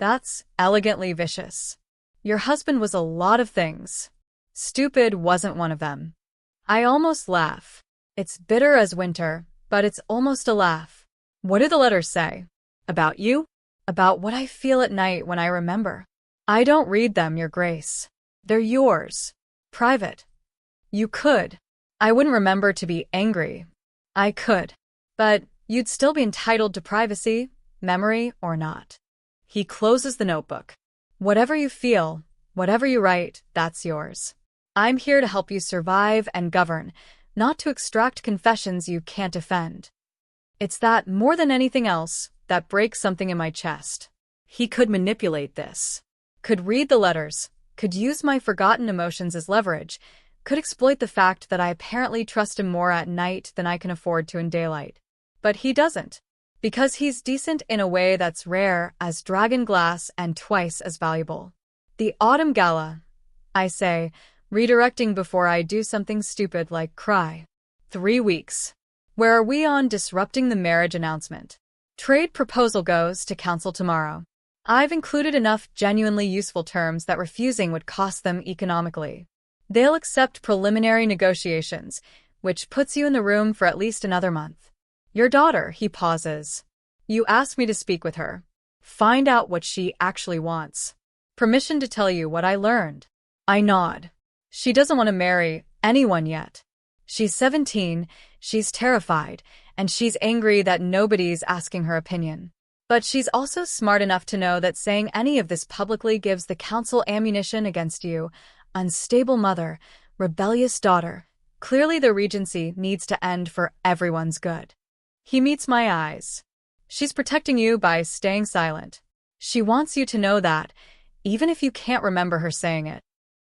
That's elegantly vicious. Your husband was a lot of things. Stupid wasn't one of them. I almost laugh. It's bitter as winter, but it's almost a laugh. What do the letters say? About you? About what I feel at night when I remember. I don't read them, Your Grace. They're yours. Private. You could. I wouldn't remember to be angry. I could. But you'd still be entitled to privacy, memory or not. He closes the notebook. Whatever you feel, whatever you write, that's yours. I'm here to help you survive and govern, not to extract confessions you can't defend. It's that, more than anything else, that breaks something in my chest. He could manipulate this. Could read the letters, could use my forgotten emotions as leverage, could exploit the fact that I apparently trust him more at night than I can afford to in daylight. But he doesn't. Because he's decent in a way that's rare as dragon glass and twice as valuable. The autumn gala, I say, redirecting before I do something stupid like cry. 3 weeks. Where are we on disrupting the marriage announcement? Trade proposal goes to council tomorrow. I've included enough genuinely useful terms that refusing would cost them economically. They'll accept preliminary negotiations, which puts you in the room for at least another month. Your daughter, he pauses. You asked me to speak with her. Find out what she actually wants. Permission to tell you what I learned. I nod. She doesn't want to marry anyone yet. She's 17, she's terrified, and she's angry that nobody's asking her opinion. But she's also smart enough to know that saying any of this publicly gives the council ammunition against you. Unstable mother, rebellious daughter. Clearly the regency needs to end for everyone's good. He meets my eyes. She's protecting you by staying silent. She wants you to know that, even if you can't remember her saying it.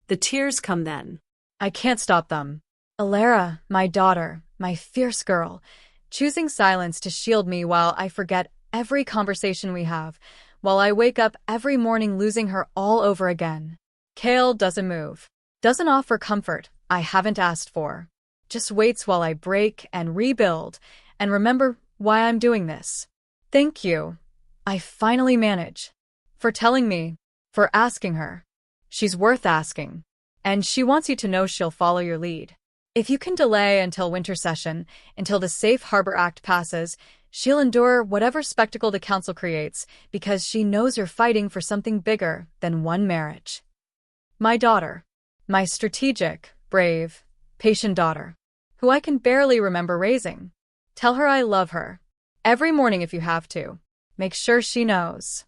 The tears come then. I can't stop them. Alara, my daughter, my fierce girl, choosing silence to shield me while I forget every conversation we have, while I wake up every morning losing her all over again. Kael doesn't move. Doesn't offer comfort I haven't asked for. Just waits while I break and rebuild and remember why I'm doing this. Thank you. I finally manage. For telling me. For asking her. She's worth asking. And she wants you to know she'll follow your lead. If you can delay until winter session, until the Safe Harbor Act passes, she'll endure whatever spectacle the council creates because she knows you're fighting for something bigger than one marriage. My daughter. My strategic, brave, patient daughter, who I can barely remember raising. Tell her I love her. Every morning if you have to. Make sure she knows.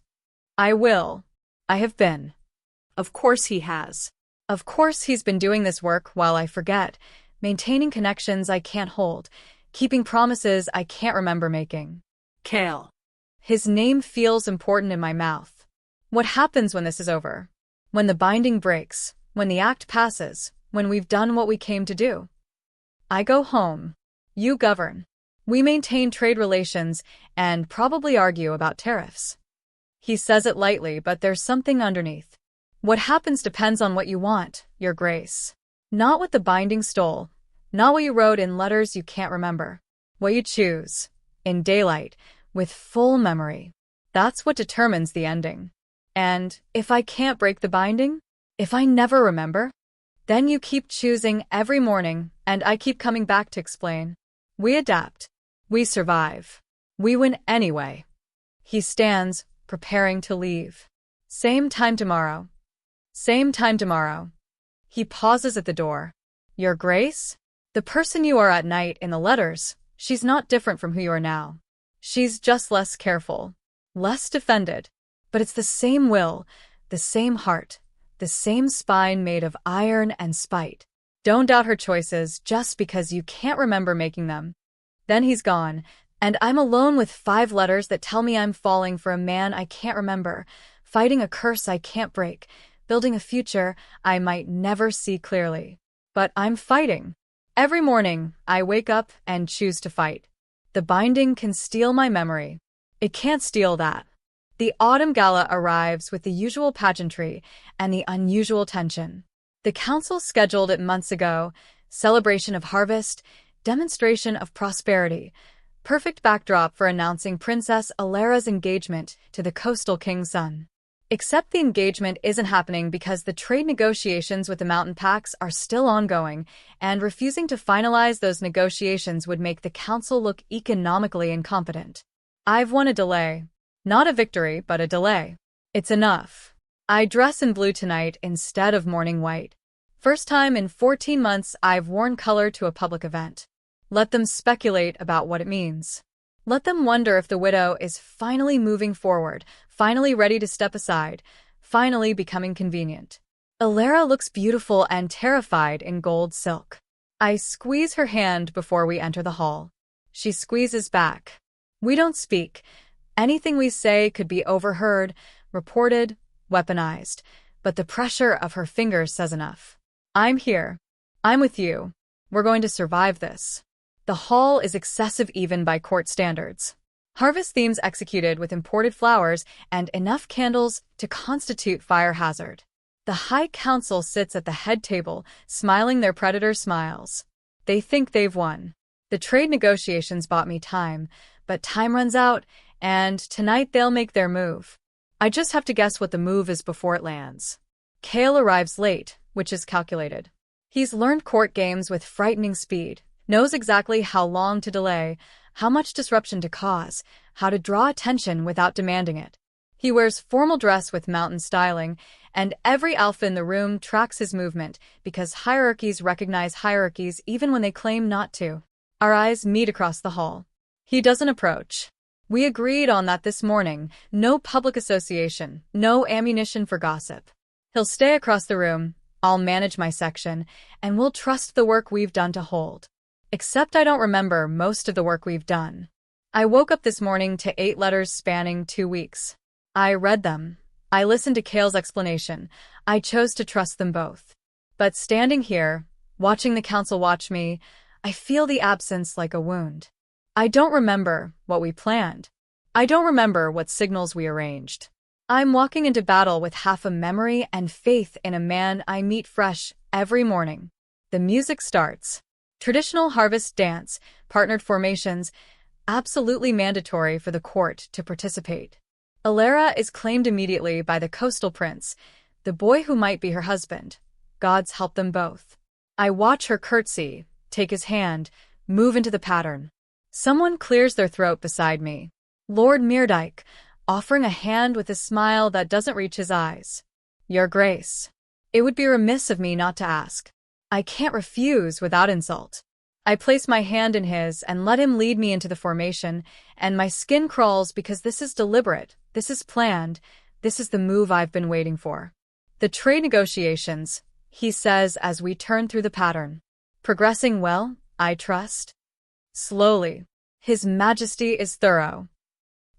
I will. I have been. Of course he has. Of course he's been doing this work while I forget, maintaining connections I can't hold, keeping promises I can't remember making. Kael. His name feels important in my mouth. What happens when this is over? When the binding breaks, when the act passes, when we've done what we came to do? I go home. You govern. We maintain trade relations and probably argue about tariffs. He says it lightly, but there's something underneath. What happens depends on what you want, Your Grace. Not what the binding stole, not what you wrote in letters you can't remember. What you choose, in daylight, with full memory. That's what determines the ending. And if I can't break the binding, if I never remember, then you keep choosing every morning and I keep coming back to explain. We adapt. We survive. We win anyway. He stands, preparing to leave. Same time tomorrow. Same time tomorrow. He pauses at the door. Your Grace? The person you are at night in the letters, she's not different from who you are now. She's just less careful, less defended. But it's the same will, the same heart, the same spine made of iron and spite. Don't doubt her choices just because you can't remember making them. Then he's gone, and I'm alone with 5 letters that tell me I'm falling for a man I can't remember, fighting a curse I can't break, building a future I might never see clearly. But I'm fighting. Every morning, I wake up and choose to fight. The binding can steal my memory. It can't steal that. The autumn gala arrives with the usual pageantry and the unusual tension. The council scheduled it months ago, celebration of harvest, demonstration of prosperity, perfect backdrop for announcing Princess Alara's engagement to the coastal king's son. Except the engagement isn't happening because the trade negotiations with the mountain packs are still ongoing, and refusing to finalize those negotiations would make the council look economically incompetent. I've won a delay. Not a victory, but a delay. It's enough. I dress in blue tonight instead of mourning white. First time in 14 months I've worn color to a public event. Let them speculate about what it means. Let them wonder if the widow is finally moving forward, finally ready to step aside, finally becoming convenient. Alara looks beautiful and terrified in gold silk. I squeeze her hand before we enter the hall. She squeezes back. We don't speak. Anything we say could be overheard, reported, weaponized, but the pressure of her fingers says enough. I'm here. I'm with you. We're going to survive this. The hall is excessive even by court standards. Harvest themes executed with imported flowers and enough candles to constitute fire hazard. The High Council sits at the head table, smiling their predator smiles. They think they've won. The trade negotiations bought me time, but time runs out, and tonight they'll make their move. I just have to guess what the move is before it lands. Kael arrives late, which is calculated. He's learned court games with frightening speed. Knows exactly how long to delay, how much disruption to cause, how to draw attention without demanding it. He wears formal dress with mountain styling, and every alpha in the room tracks his movement because hierarchies recognize hierarchies even when they claim not to. Our eyes meet across the hall. He doesn't approach. We agreed on that this morning. No public association, no ammunition for gossip. He'll stay across the room, I'll manage my section, and we'll trust the work we've done to hold. Except I don't remember most of the work we've done. I woke up this morning to 8 letters spanning 2 weeks. I read them. I listened to Kael's explanation. I chose to trust them both. But standing here, watching the council watch me, I feel the absence like a wound. I don't remember what we planned. I don't remember what signals we arranged. I'm walking into battle with half a memory and faith in a man I meet fresh every morning. The music starts. Traditional harvest dance, partnered formations, absolutely mandatory for the court to participate. Alara is claimed immediately by the coastal prince, the boy who might be her husband. Gods help them both. I watch her curtsy, take his hand, move into the pattern. Someone clears their throat beside me. Lord Meerdijk, offering a hand with a smile that doesn't reach his eyes. Your Grace. It would be remiss of me not to ask. I can't refuse without insult. I place my hand in his and let him lead me into the formation, and my skin crawls because this is deliberate, this is planned, this is the move I've been waiting for. The trade negotiations, he says as we turn through the pattern. Progressing well, I trust. Slowly. His Majesty is thorough.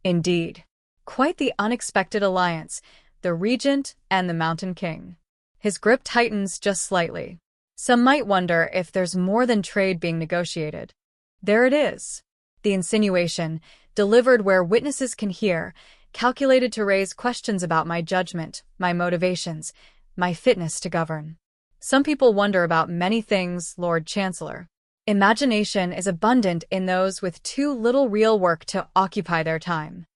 Indeed. Quite the unexpected alliance, the Regent and the Mountain King. His grip tightens just slightly. Some might wonder if there's more than trade being negotiated. There it is. The insinuation, delivered where witnesses can hear, calculated to raise questions about my judgment, my motivations, my fitness to govern. Some people wonder about many things, Lord Chancellor. Imagination is abundant in those with too little real work to occupy their time.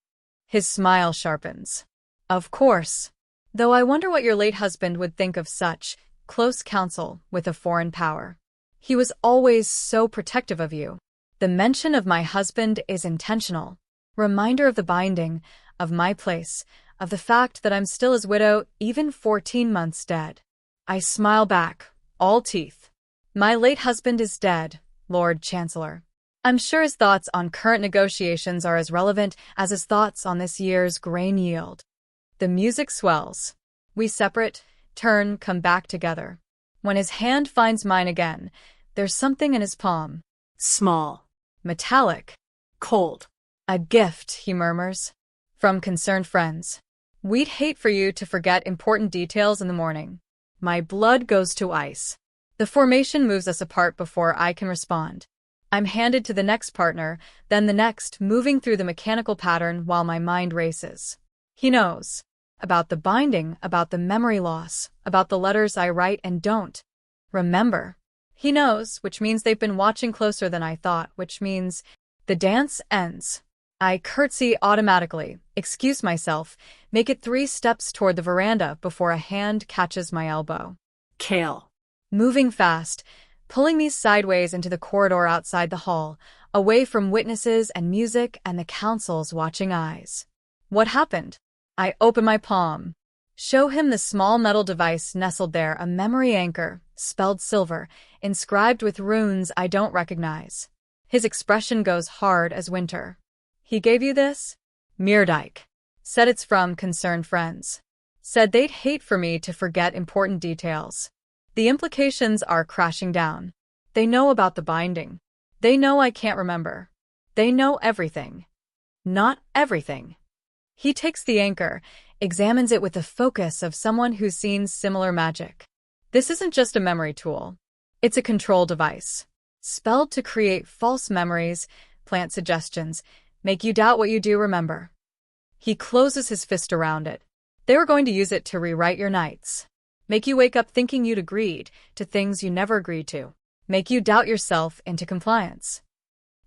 His smile sharpens. Of course. Though I wonder what your late husband would think of such close counsel with a foreign power. He was always so protective of you. The mention of my husband is intentional. Reminder of the binding, of my place, of the fact that I'm still his widow, even 14 months dead. I smile back, all teeth. My late husband is dead, Lord Chancellor. I'm sure his thoughts on current negotiations are as relevant as his thoughts on this year's grain yield. The music swells. We separate, turn, come back together. When his hand finds mine again, there's something in his palm. Small. Metallic. Cold. A gift, he murmurs. From concerned friends. We'd hate for you to forget important details in the morning. My blood goes to ice. The formation moves us apart before I can respond. I'm handed to the next partner, then the next, moving through the mechanical pattern while my mind races. He knows. About the binding, about the memory loss, about the letters I write and don't remember. He knows, which means they've been watching closer than I thought, which means the dance ends. I curtsy automatically, excuse myself, make it 3 steps toward the veranda before a hand catches my elbow. Kael. Moving fast, pulling me sideways into the corridor outside the hall, away from witnesses and music and the council's watching eyes. What happened? I open my palm. Show him the small metal device nestled there, a memory anchor, spelled silver, inscribed with runes I don't recognize. His expression goes hard as winter. He gave you this? Meerdijk. Said it's from concerned friends. Said they'd hate for me to forget important details. The implications are crashing down. They know about the binding. They know I can't remember. They know everything. Not everything. He takes the anchor, examines it with the focus of someone who's seen similar magic. This isn't just a memory tool. It's a control device. Spelled to create false memories, plant suggestions, make you doubt what you do remember. He closes his fist around it. They were going to use it to rewrite your nights. Make you wake up thinking you'd agreed to things you never agreed to. Make you doubt yourself into compliance.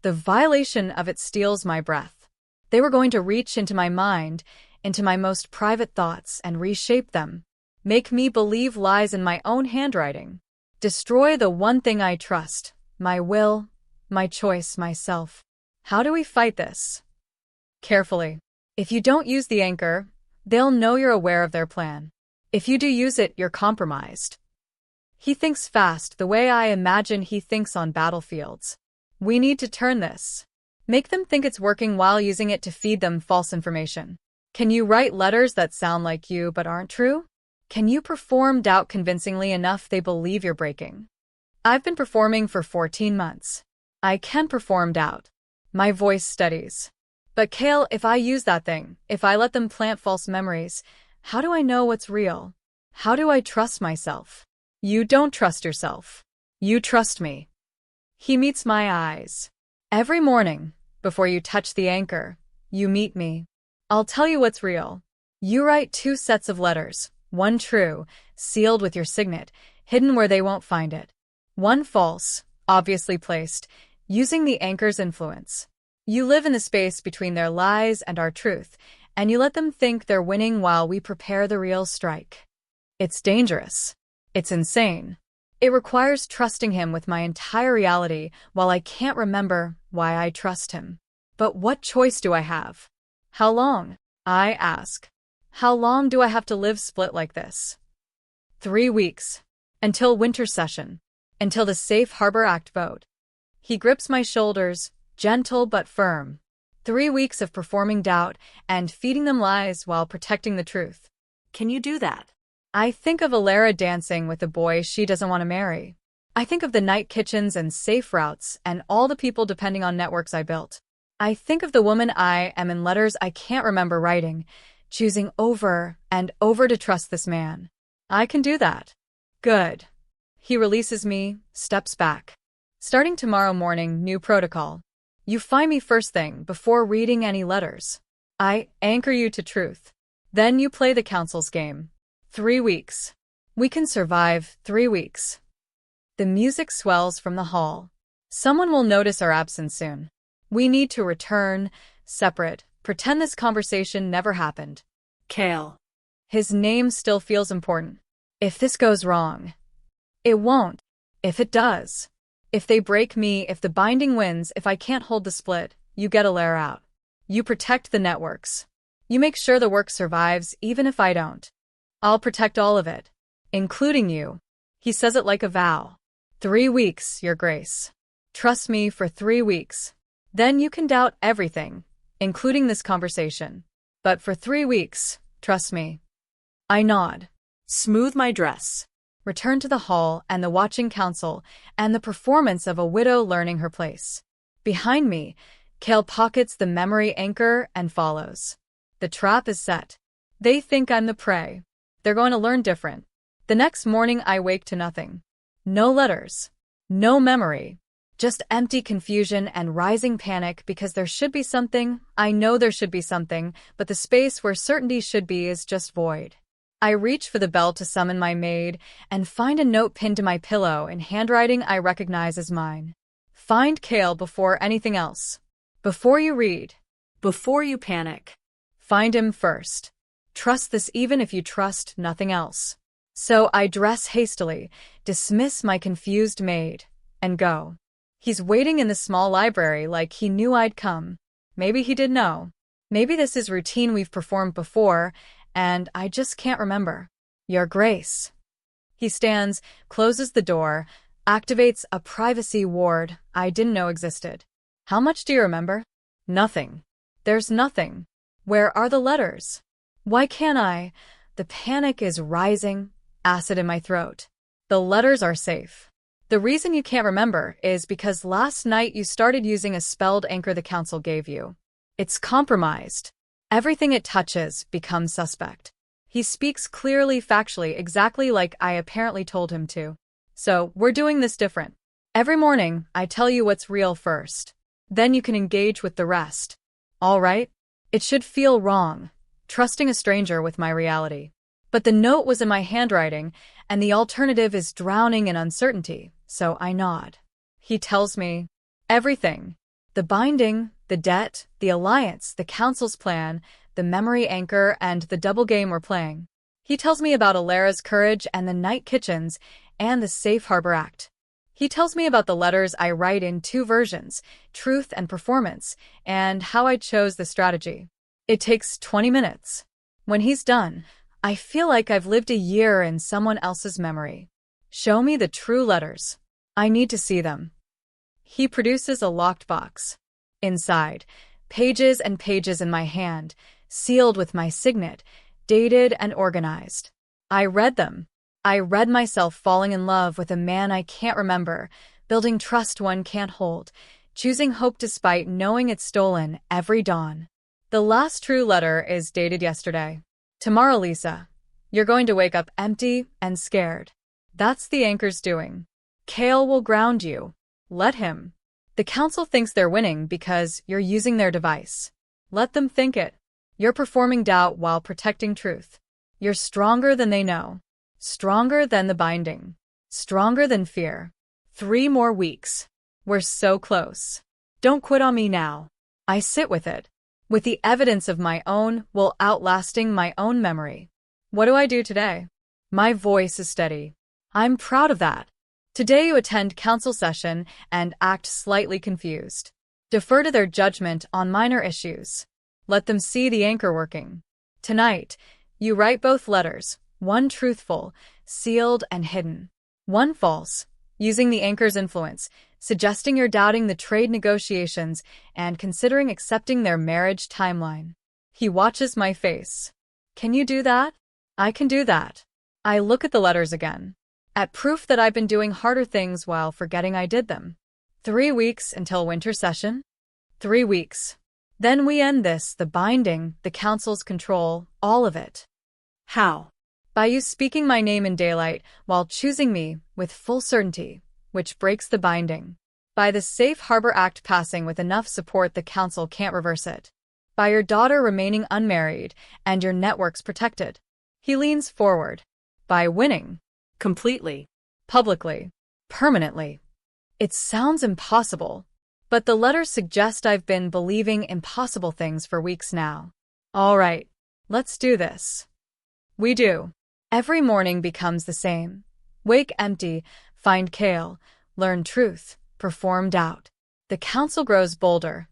The violation of it steals my breath. They were going to reach into my mind, into my most private thoughts, and reshape them. Make me believe lies in my own handwriting. Destroy the one thing I trust, my will, my choice, myself. How do we fight this? Carefully. If you don't use the anchor, they'll know you're aware of their plan. If you do use it, you're compromised. He thinks fast, the way I imagine he thinks on battlefields. We need to turn this. Make them think it's working while using it to feed them false information. Can you write letters that sound like you but aren't true? Can you perform doubt convincingly enough they believe you're breaking? I've been performing for 14 months. I can perform doubt. My voice steadies. But Kael, if I use that thing, if I let them plant false memories, how do I know what's real? How do I trust myself? You don't trust yourself. You trust me. He meets my eyes. Every morning, before you touch the anchor, you meet me. I'll tell you what's real. You write 2 sets of letters, one true, sealed with your signet, hidden where they won't find it. One false, obviously placed, using the anchor's influence. You live in the space between their lies and our truth, and you let them think they're winning while we prepare the real strike. It's dangerous. It's insane. It requires trusting him with my entire reality while I can't remember why I trust him. But what choice do I have? How long? I ask. How long do I have to live split like this? 3 weeks. Until winter session. Until the Safe Harbor Act vote. He grips my shoulders, gentle but firm. 3 weeks of performing doubt and feeding them lies while protecting the truth. Can you do that? I think of Alara dancing with the boy she doesn't want to marry. I think of the night kitchens and safe routes and all the people depending on networks I built. I think of the woman I am in letters I can't remember writing, choosing over and over to trust this man. I can do that. Good. He releases me, steps back. Starting tomorrow morning, new protocol. You find me first thing before reading any letters. I anchor you to truth. Then you play the council's game. 3 weeks. We can survive 3 weeks. The music swells from the hall. Someone will notice our absence soon. We need to return, separate, pretend this conversation never happened. Kael. His name still feels important. If this goes wrong. It won't. If it does. If they break me, if the binding wins, if I can't hold the split, you get Alara out. You protect the networks. You make sure the work survives even if I don't. I'll protect all of it, including you. He says it like a vow. 3 weeks, Your Grace. Trust me for 3 weeks. Then you can doubt everything, including this conversation. But for 3 weeks, trust me. I nod. Smooth my dress. Return to the hall and the watching council and the performance of a widow learning her place. Behind me, Kael pockets the memory anchor and follows. The trap is set. They think I'm the prey. They're going to learn different. The next morning I wake to nothing. No letters. No memory. Just empty confusion and rising panic because there should be something. I know there should be something, but the space where certainty should be is just void. I reach for the bell to summon my maid and find a note pinned to my pillow in handwriting I recognize as mine. Find Kael before anything else. Before you read. Before you panic. Find him first. Trust this even if you trust nothing else. So I dress hastily, dismiss my confused maid, and go. He's waiting in the small library like he knew I'd come. Maybe he did know. Maybe this is routine we've performed before, and I just can't remember. Your Grace. He stands, closes the door, activates a privacy ward I didn't know existed. How much do you remember? Nothing. There's nothing. Where are the letters? Why can't I? The panic is rising, acid in my throat. The letters are safe. The reason you can't remember is because last night you started using a spelled anchor the council gave you. It's compromised. Everything it touches becomes suspect. He speaks clearly, factually, exactly like I apparently told him to. So, we're doing this different. Every morning, I tell you what's real first. Then you can engage with the rest. All right? It should feel wrong, trusting a stranger with my reality. But the note was in my handwriting, and the alternative is drowning in uncertainty, so I nod. He tells me everything. The binding, the debt, the alliance, the council's plan, the memory anchor, and the double game we're playing. He tells me about Alara's courage and the night kitchens and the Safe Harbor Act. He tells me about the letters I write in 2 versions, truth and performance, and how I chose the strategy. It takes 20 minutes. When he's done, I feel like I've lived a year in someone else's memory. Show me the true letters. I need to see them. He produces a locked box. Inside, pages and pages in my hand, sealed with my signet, dated and organized. I read them. I read myself falling in love with a man I can't remember, building trust one can't hold, choosing hope despite knowing it's stolen every dawn. The last true letter is dated yesterday. Tomorrow, Lysa, you're going to wake up empty and scared. That's the anchor's doing. Kael will ground you. Let him. The council thinks they're winning because you're using their device. Let them think it. You're performing doubt while protecting truth. You're stronger than they know. Stronger than the binding. Stronger than fear. 3 more weeks. We're so close. Don't quit on me now. I sit with it. With the evidence of my own will outlasting my own memory. What do I do today? My voice is steady. I'm proud of that. Today you attend council session and act slightly confused. Defer to their judgment on minor issues. Let them see the anchor working. Tonight, you write both letters, one truthful, sealed and hidden. One false, using the anchor's influence, suggesting you're doubting the trade negotiations and considering accepting their marriage timeline. He watches my face. Can you do that? I can do that. I look at the letters again. At proof that I've been doing harder things while forgetting I did them. 3 weeks until winter session? 3 weeks. Then we end this, the binding, the council's control, all of it. How? By you speaking my name in daylight while choosing me with full certainty, which breaks the binding. By the Safe Harbor Act passing with enough support the council can't reverse it. By your daughter remaining unmarried and your networks protected. He leans forward. By winning. Completely. Publicly. Permanently. It sounds impossible, but the letters suggest I've been believing impossible things for weeks now. All right, let's do this. We do. Every morning becomes the same. Wake empty, find Kael, learn truth, perform doubt. The council grows bolder,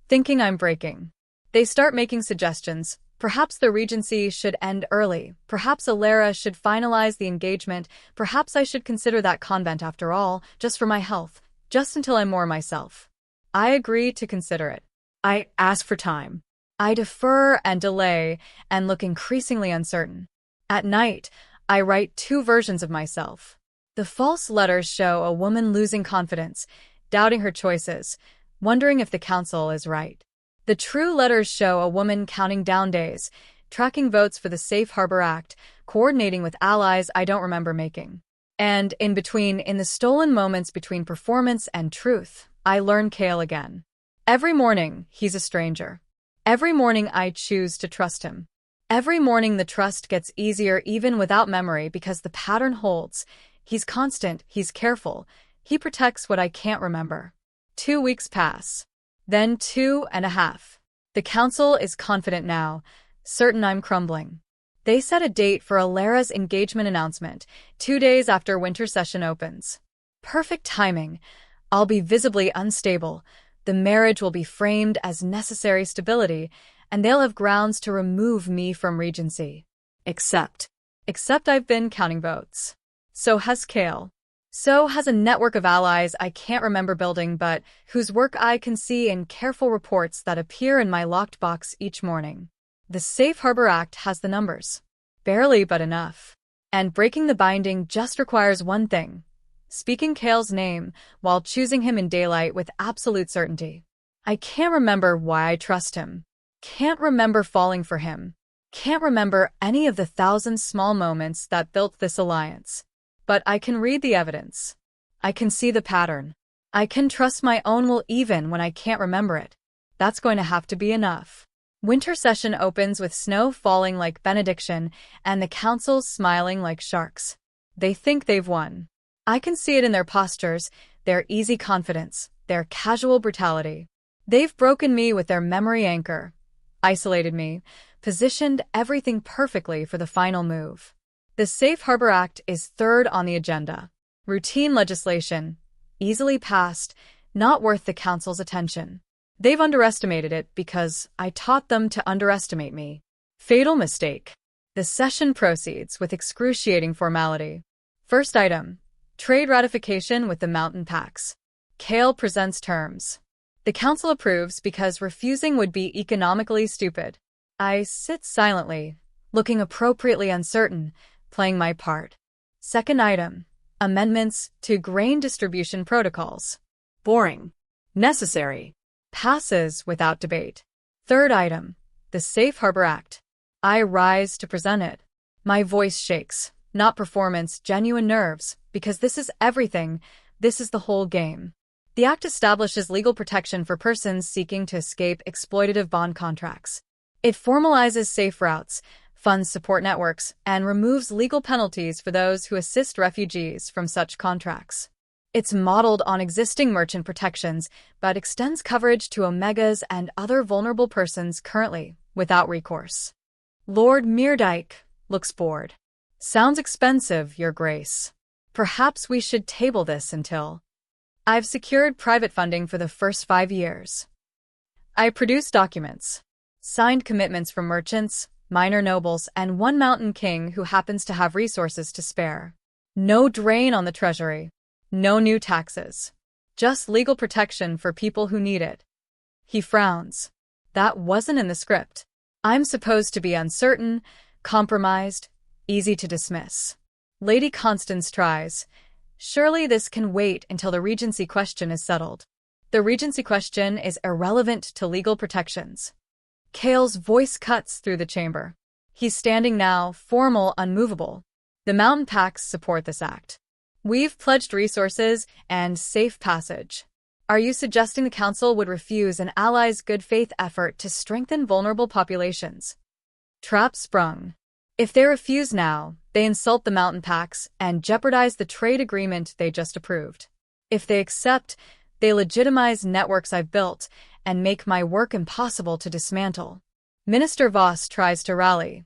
thinking I'm breaking. They start making suggestions. Perhaps the regency should end early. Perhaps Alara should finalize the engagement. Perhaps I should consider that convent after all, just for my health, just until I'm more myself. I agree to consider it. I ask for time. I defer and delay and look increasingly uncertain. At night, I write 2 versions of myself. The false letters show a woman losing confidence, doubting her choices, wondering if the council is right. The true letters show a woman counting down days, tracking votes for the Safe Harbor Act, coordinating with allies I don't remember making. And in between, in the stolen moments between performance and truth, I learn Kael again. Every morning, he's a stranger. Every morning I choose to trust him. Every morning the trust gets easier even without memory because the pattern holds. He's constant, he's careful, he protects what I can't remember. 2 weeks pass. Then 2.5. The council is confident now, certain I'm crumbling. They set a date for Alara's engagement announcement, 2 days after winter session opens. Perfect timing. I'll be visibly unstable. The marriage will be framed as necessary stability, and they'll have grounds to remove me from regency. Except I've been counting votes. So has Kael. So has a network of allies I can't remember building but whose work I can see in careful reports that appear in my locked box each morning. The Safe Harbor Act has the numbers. Barely, but enough. And breaking the binding just requires one thing: speaking Kael's name while choosing him in daylight with absolute certainty. I can't remember why I trust him. Can't remember falling for him. Can't remember any of the thousand small moments that built this alliance. But I can read the evidence. I can see the pattern. I can trust my own will even when I can't remember it. That's going to have to be enough. Winter session opens with snow falling like benediction and the councils smiling like sharks. They think they've won. I can see it in their postures, their easy confidence, their casual brutality. They've broken me with their memory anchor, isolated me, positioned everything perfectly for the final move. The Safe Harbor Act is third on the agenda. Routine legislation, easily passed, not worth the council's attention. They've underestimated it because I taught them to underestimate me. Fatal mistake. The session proceeds with excruciating formality. First item: trade ratification with the mountain packs. Kael presents terms. The council approves because refusing would be economically stupid. I sit silently, looking appropriately uncertain, playing my part. Second item: amendments to grain distribution protocols. boring. Necessary. Passes without debate. Third item: the Safe Harbor Act. I rise to present it. My voice shakes, not performance, genuine nerves, because this is everything, this is the whole game. The act establishes legal protection for persons seeking to escape exploitative bond contracts. It formalizes safe routes, funds support networks, and removes legal penalties for those who assist refugees from such contracts. It's modeled on existing merchant protections, but extends coverage to omegas and other vulnerable persons currently without recourse. Lord Meerdijk looks bored. Sounds expensive, Your Grace. Perhaps we should table this until I've secured private funding for the first 5 years. I produce documents, signed commitments from merchants, minor nobles, and one mountain king who happens to have resources to spare. No drain on the treasury. No new taxes. Just legal protection for people who need it. He frowns. That wasn't in the script. I'm supposed to be uncertain, compromised, easy to dismiss. Lady Constance tries. Surely this can wait until the regency question is settled. The regency question is irrelevant to legal protections. Kael's voice cuts through the chamber. He's standing now, formal, unmovable. The mountain packs support this act. We've pledged resources and safe passage. Are you suggesting the council would refuse an ally's good faith effort to strengthen vulnerable populations? Trap sprung. If they refuse now, they insult the mountain packs and jeopardize the trade agreement they just approved. If they accept, they legitimize networks I've built and make my work impossible to dismantle. Minister Voss tries to rally.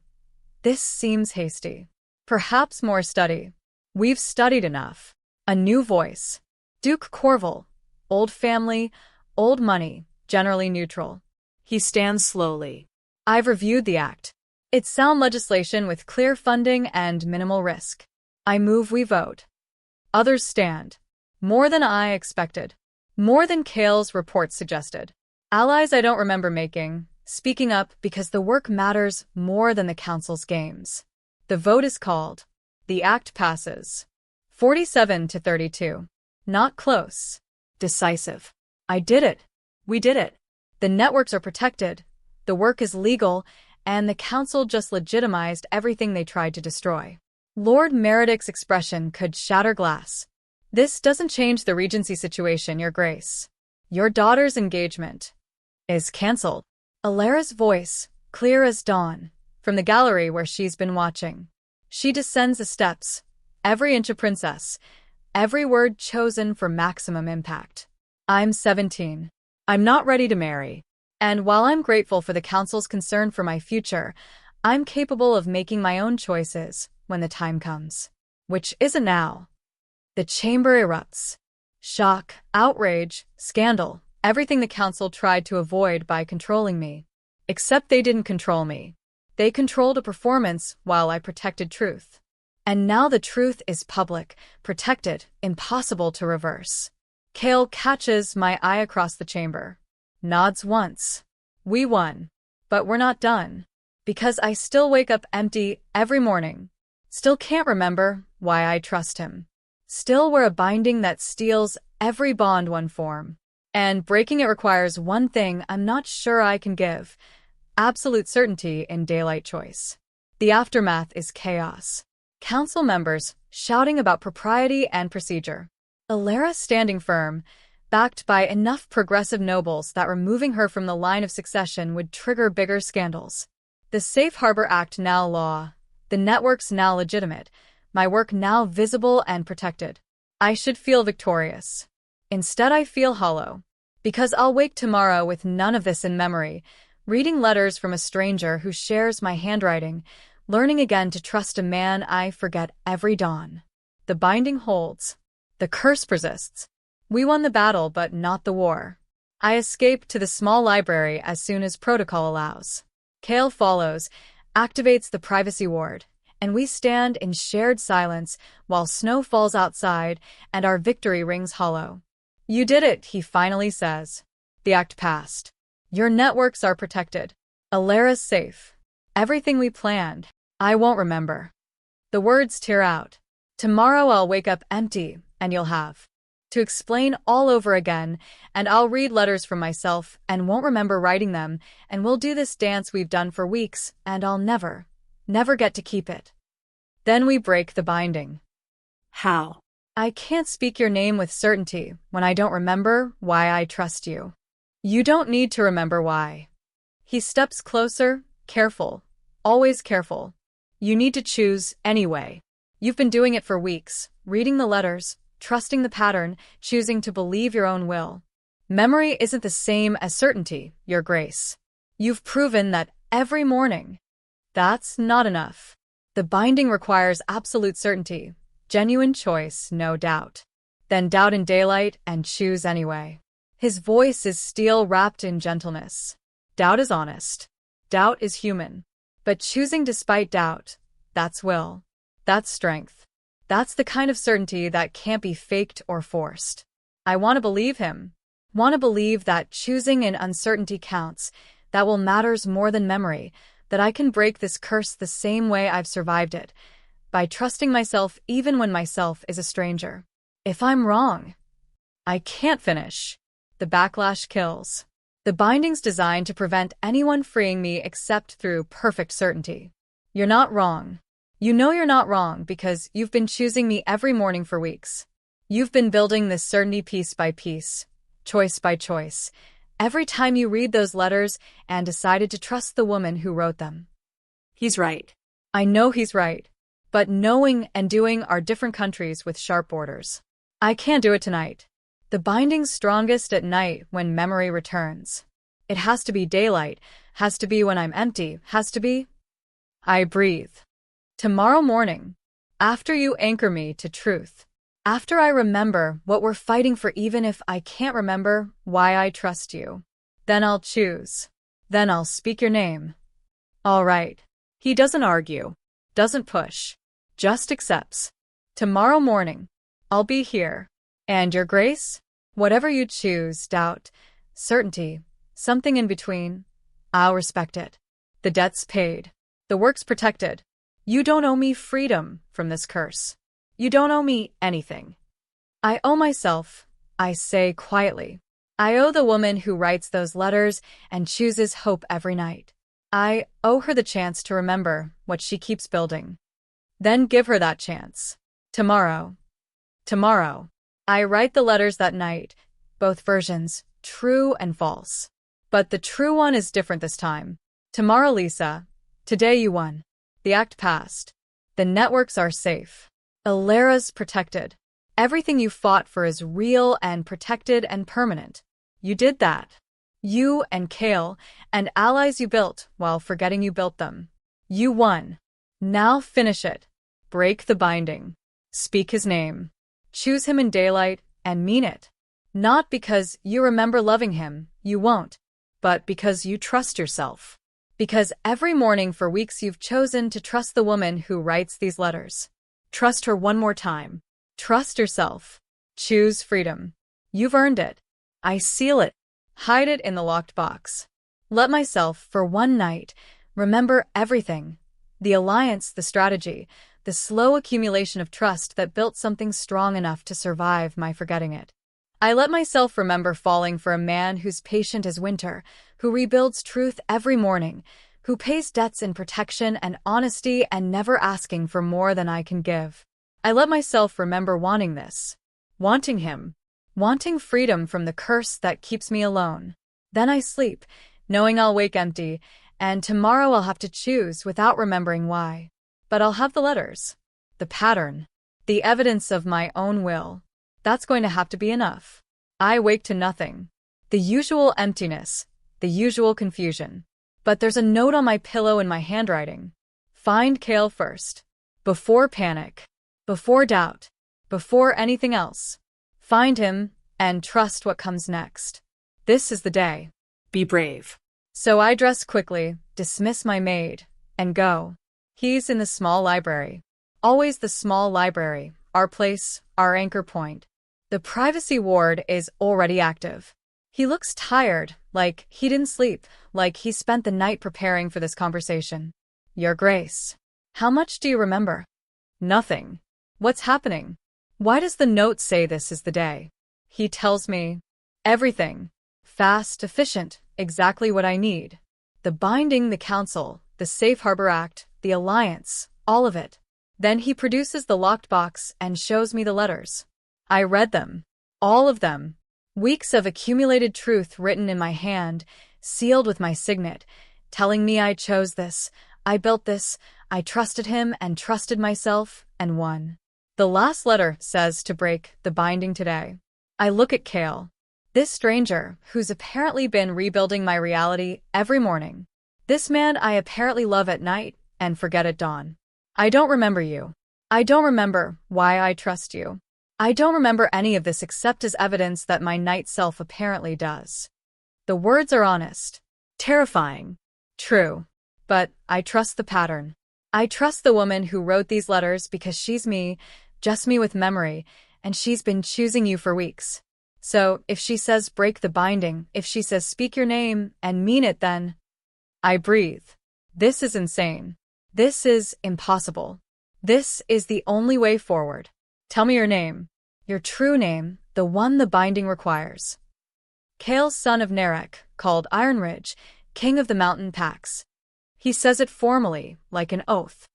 This seems hasty. Perhaps more study. We've studied enough. A new voice. Duke Corval. Old family, old money, generally neutral. He stands slowly. I've reviewed the act. It's sound legislation with clear funding and minimal risk. I move we vote. Others stand. More than I expected. More than Kael's report suggested. Allies I don't remember making, speaking up because the work matters more than the council's games. The vote is called. The act passes. 47 to 32. Not close. Decisive. I did it. We did it. The networks are protected. The work is legal, and the council just legitimized everything they tried to destroy. Lord Meredith's expression could shatter glass. This doesn't change the regency situation, Your Grace. Your daughter's engagement is cancelled. Alara's voice, clear as dawn, from the gallery where she's been watching. She descends the steps, every inch a princess, every word chosen for maximum impact. I'm 17. I'm not ready to marry. And while I'm grateful for the Council's concern for my future, I'm capable of making my own choices when the time comes. Which isn't now. The chamber erupts. Shock, outrage, scandal, everything the Council tried to avoid by controlling me. Except they didn't control me. They controlled a performance while I protected truth. And now the truth is public, protected, impossible to reverse. Kael catches my eye across the chamber. Nods once. We won. But we're not done. Because I still wake up empty every morning. Still can't remember why I trust him. Still wear a binding that steals every bond one form. And breaking it requires one thing I'm not sure I can give. Absolute certainty in daylight choice. The aftermath is chaos. Council members shouting about propriety and procedure. Alara standing firm, backed by enough progressive nobles that removing her from the line of succession would trigger bigger scandals. The Safe Harbor Act now law. The networks now legitimate. My work now visible and protected. I should feel victorious. Instead I feel hollow. Because I'll wake tomorrow with none of this in memory, reading letters from a stranger who shares my handwriting, learning again to trust a man I forget every dawn. The binding holds. The curse persists. We won the battle but not the war. I escape to the small library as soon as protocol allows. Kael follows, activates the privacy ward, and we stand in shared silence while snow falls outside and our victory rings hollow. You did it, he finally says. The act passed. Your networks are protected. Alara's safe. Everything we planned, I won't remember. The words tear out. Tomorrow I'll wake up empty, and you'll have to explain all over again, and I'll read letters from myself and won't remember writing them, and we'll do this dance we've done for weeks, and I'll never get to keep it. Then we break the binding. How? I can't speak your name with certainty when I don't remember why I trust you. You don't need to remember why. He steps closer, careful, always careful. You need to choose anyway. You've been doing it for weeks, reading the letters, trusting the pattern, choosing to believe your own will. Memory isn't the same as certainty, Your Grace. You've proven that every morning. That's not enough. The binding requires absolute certainty, genuine choice, no doubt. Then doubt in daylight and choose anyway. His voice is steel wrapped in gentleness. Doubt is honest. Doubt is human. But choosing despite doubt, that's will. That's strength. That's the kind of certainty that can't be faked or forced. I want to believe him. Want to believe that choosing in uncertainty counts, that will matters more than memory, that I can break this curse the same way I've survived it, by trusting myself even when myself is a stranger. If I'm wrong, I can't finish. The backlash kills. The binding's designed to prevent anyone freeing me except through perfect certainty. You're not wrong. You know you're not wrong because you've been choosing me every morning for weeks. You've been building this certainty piece by piece, choice by choice, every time you read those letters and decided to trust the woman who wrote them. He's right. I know he's right. But knowing and doing are different countries with sharp borders. I can't do it tonight. The binding's strongest at night when memory returns. It has to be daylight, has to be when I'm empty, has to be. I breathe. Tomorrow morning, after you anchor me to truth, after I remember what we're fighting for even if I can't remember why I trust you, then I'll choose. Then I'll speak your name. All right. He doesn't argue, Doesn't push, just accepts. Tomorrow morning, I'll be here. And Your Grace, whatever you choose, doubt, certainty, something in between, I'll respect it. The debt's paid. The work's protected. You don't owe me freedom from this curse. You don't owe me anything. I owe myself, I say quietly. I owe the woman who writes those letters and chooses hope every night. I owe her the chance to remember what she keeps building. Then give her that chance. Tomorrow. Tomorrow. I write the letters that night, both versions, true and false. But the true one is different this time. Tomorrow, Lysa. Today you won. The act passed. The networks are safe. Alara's protected. Everything you fought for is real and protected and permanent. You did that. You and Kael, and allies you built while forgetting you built them. You won. Now finish it. Break the binding. Speak his name. Choose him in daylight and mean it. Not because you remember loving him, you won't, but because you trust yourself. Because every morning for weeks you've chosen to trust the woman who writes these letters. Trust her one more time. Trust yourself. Choose freedom. You've earned it. I seal it. Hide it in the locked box. Let myself, for one night, remember everything. The alliance, the strategy, the slow accumulation of trust that built something strong enough to survive my forgetting it. I let myself remember falling for a man who's patient as winter, who rebuilds truth every morning, who pays debts in protection and honesty and never asking for more than I can give. I let myself remember wanting this. Wanting him. Wanting freedom from the curse that keeps me alone. Then I sleep, knowing I'll wake empty, and tomorrow I'll have to choose without remembering why. But I'll have the letters. The pattern. The evidence of my own will. That's going to have to be enough. I wake to nothing. The usual emptiness. The usual confusion. But there's a note on my pillow in my handwriting. Find Kael first. Before panic. Before doubt. Before anything else. Find him, and trust what comes next. This is the day. Be brave. So I dress quickly, dismiss my maid, and go. He's in the small library. Always the small library, our place, our anchor point. The privacy ward is already active. He looks tired, like he didn't sleep, like he spent the night preparing for this conversation. Your Grace. How much do you remember? Nothing. What's happening? Why does the note say this is the day? He tells me everything. Fast, efficient, exactly what I need. The binding, the council, the Safe Harbor Act, the alliance, all of it. Then he produces the locked box and shows me the letters. I read them. All of them. Weeks of accumulated truth written in my hand, sealed with my signet, telling me I chose this, I built this, I trusted him and trusted myself, and won. The last letter says to break the binding today. I look at Kael. This stranger, who's apparently been rebuilding my reality every morning. This man I apparently love at night and forget at dawn. I don't remember you. I don't remember why I trust you. I don't remember any of this except as evidence that my night self apparently does. The words are honest. Terrifying. True. But I trust the pattern. I trust the woman who wrote these letters because she's me, just me with memory, and she's been choosing you for weeks. So, if she says break the binding, if she says speak your name and mean it, then I breathe. This is insane. This is impossible. This is the only way forward. Tell me your name. Your true name, the one the binding requires. Kael, son of Narek, called Iron Ridge, king of the mountain packs. He says it formally, like an oath.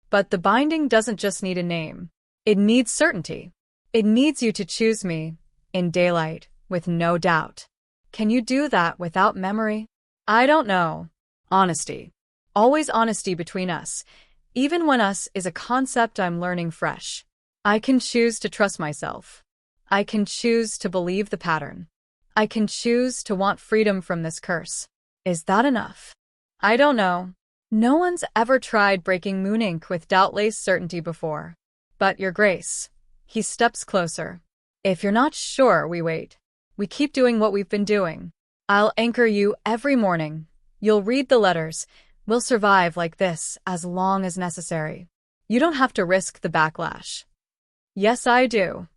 But the binding doesn't just need a name. It needs certainty. It needs you to choose me, in daylight, with no doubt. Can you do that without memory? I don't know. Honesty. Always honesty between us, even when us is a concept I'm learning fresh. I can choose to trust myself. I can choose to believe the pattern. I can choose to want freedom from this curse. Is that enough? I don't know. No one's ever tried breaking moon ink with doubt-laced certainty before. But Your Grace. He steps closer. If you're not sure, we wait. We keep doing what we've been doing. I'll anchor you every morning. You'll read the letters. We'll survive like this as long as necessary. You don't have to risk the backlash. Yes, I do.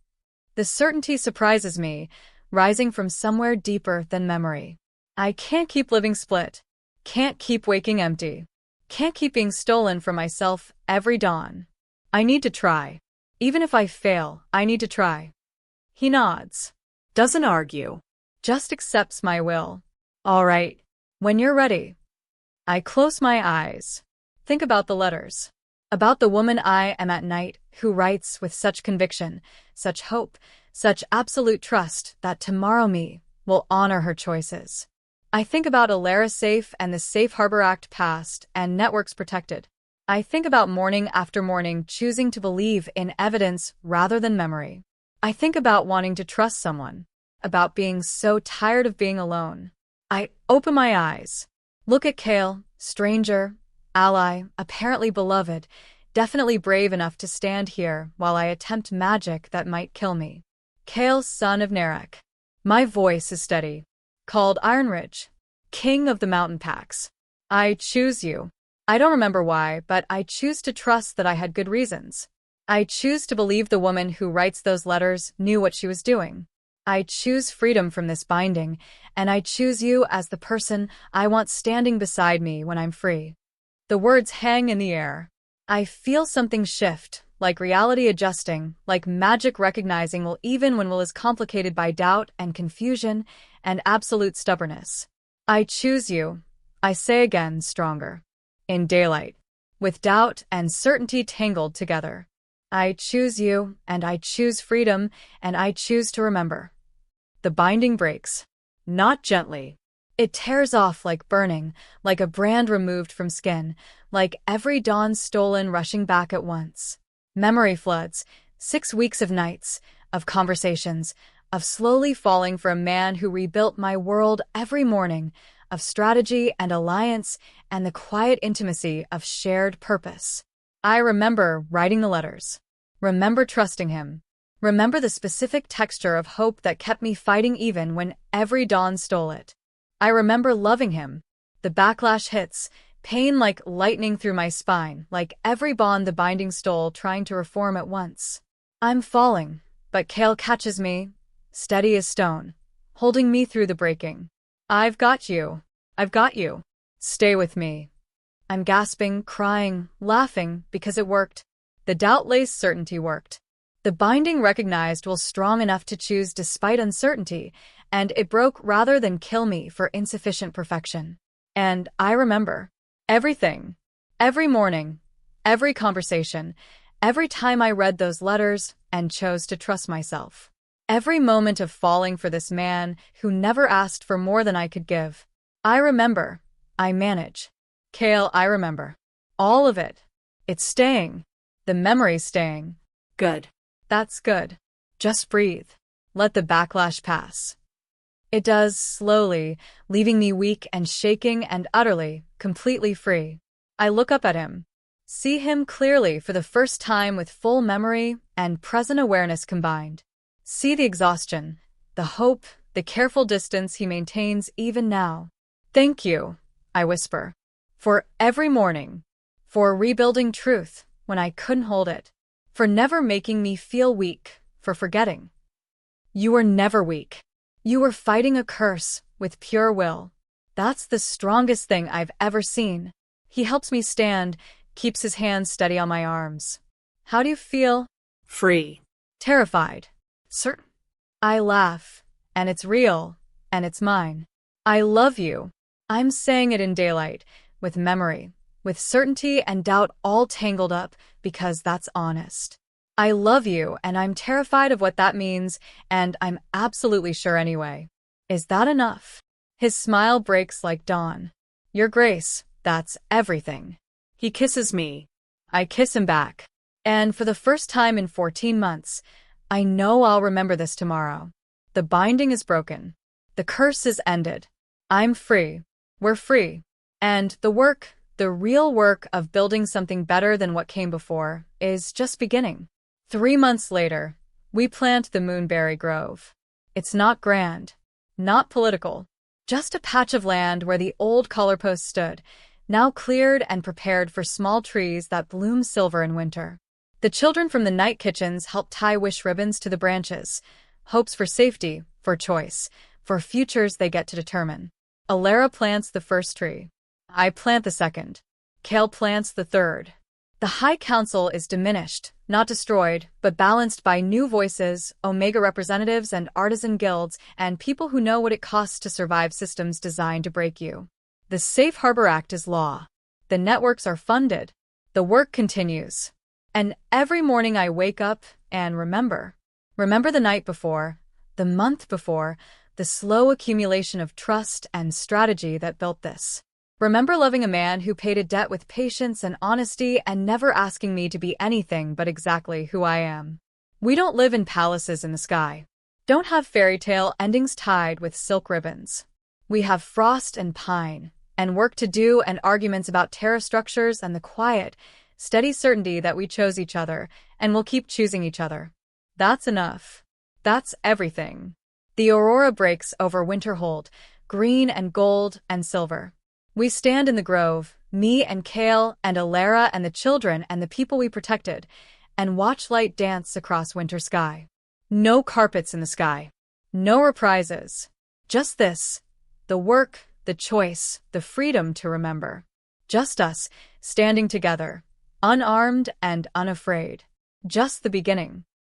The certainty surprises me, rising from somewhere deeper than memory. I can't keep living split. Can't keep waking empty. Can't keep being stolen from myself every dawn. I need to try. Even if I fail, I need to try. He nods. Doesn't argue. Just accepts my will. All right. When you're ready. I close my eyes. Think about the letters. About the woman I am at night, who writes with such conviction, such hope, such absolute trust that tomorrow me will honor her choices. I think about Alara safe and the Safe Harbor Act passed and networks protected. I think about morning after morning choosing to believe in evidence rather than memory. I think about wanting to trust someone, about being so tired of being alone. I open my eyes. Look at Kael, stranger, ally, apparently beloved, definitely brave enough to stand here while I attempt magic that might kill me. Kael, son of Narek. My voice is steady. Called Ironridge, king of the mountain packs. I choose you. I don't remember why, but I choose to trust that I had good reasons. I choose to believe the woman who writes those letters knew what she was doing. I choose freedom from this binding, and I choose you as the person I want standing beside me when I'm free. The words hang in the air. I feel something shift, like reality adjusting, like magic recognizing even when will is complicated by doubt and confusion and absolute stubbornness. I choose you, I say again, stronger. In daylight, with doubt and certainty tangled together. I choose you, and I choose freedom, and I choose to remember. The binding breaks. Not gently. It tears off like burning, like a brand removed from skin, like every dawn stolen rushing back at once. Memory floods, 6 weeks of nights, of conversations, of slowly falling for a man who rebuilt my world every morning, of strategy and alliance and the quiet intimacy of shared purpose. I remember writing the letters. Remember trusting him. Remember the specific texture of hope that kept me fighting even when every dawn stole it. I remember loving him. The backlash hits, pain like lightning through my spine, like every bond the binding stole trying to reform at once. I'm falling, but Kael catches me, steady as stone, holding me through the breaking. I've got you. I've got you. Stay with me. I'm gasping, crying, laughing, because it worked. The doubt-laced certainty worked. The binding recognized was strong enough to choose despite uncertainty, and it broke rather than kill me for insufficient perfection. And I remember everything, every morning, every conversation, every time I read those letters and chose to trust myself. Every moment of falling for this man who never asked for more than I could give. I remember. I manage. Kael, I remember. All of it. It's staying. The memory's staying. Good. That's good. Just breathe. Let the backlash pass. It does, slowly, leaving me weak and shaking and utterly, completely free. I look up at him. See him clearly for the first time with full memory and present awareness combined. See the exhaustion, the hope, the careful distance he maintains even now. Thank you, I whisper, for every morning, for rebuilding truth when I couldn't hold it, for never making me feel weak, for forgetting. You were never weak. You were fighting a curse with pure will. That's the strongest thing I've ever seen. He helps me stand, keeps his hands steady on my arms. How do you feel? Free. Terrified. Certain. I laugh, and it's real, and it's mine. I love you. I'm saying it in daylight, with memory, with certainty and doubt all tangled up, because that's honest. I love you, and I'm terrified of what that means, and I'm absolutely sure anyway. Is that enough? His smile breaks like dawn. Your grace, that's everything. He kisses me. I kiss him back. And for the first time in 14 months, I know I'll remember this tomorrow. The binding is broken. The curse is ended. I'm free. We're free. And the work, the real work of building something better than what came before, is just beginning. 3 months later, we plant the Moonberry Grove. It's not grand, not political, just a patch of land where the old collarpost stood, now cleared and prepared for small trees that bloom silver in winter. The children from the night kitchens help tie wish ribbons to the branches, hopes for safety, for choice, for futures they get to determine. Alara plants the first tree. I plant the second. Kael plants the third. The High Council is diminished, not destroyed, but balanced by new voices, Omega representatives and artisan guilds, and people who know what it costs to survive systems designed to break you. The Safe Harbor Act is law. The networks are funded. The work continues. And every morning I wake up and remember. Remember the night before, the month before, the slow accumulation of trust and strategy that built this. Remember loving a man who paid a debt with patience and honesty and never asking me to be anything but exactly who I am. We don't live in palaces in the sky. Don't have fairy tale endings tied with silk ribbons. We have frost and pine, and work to do and arguments about terra structures and the quiet, steady certainty that we chose each other and will keep choosing each other. That's enough. That's everything. The aurora breaks over Winterhold, green and gold and silver. We stand in the grove, me and Kael and Alara and the children and the people we protected, and watch light dance across winter sky. No carpets in the sky. No reprises. Just this. The work, the choice, the freedom to remember. Just us, standing together, unarmed and unafraid. Just the beginning.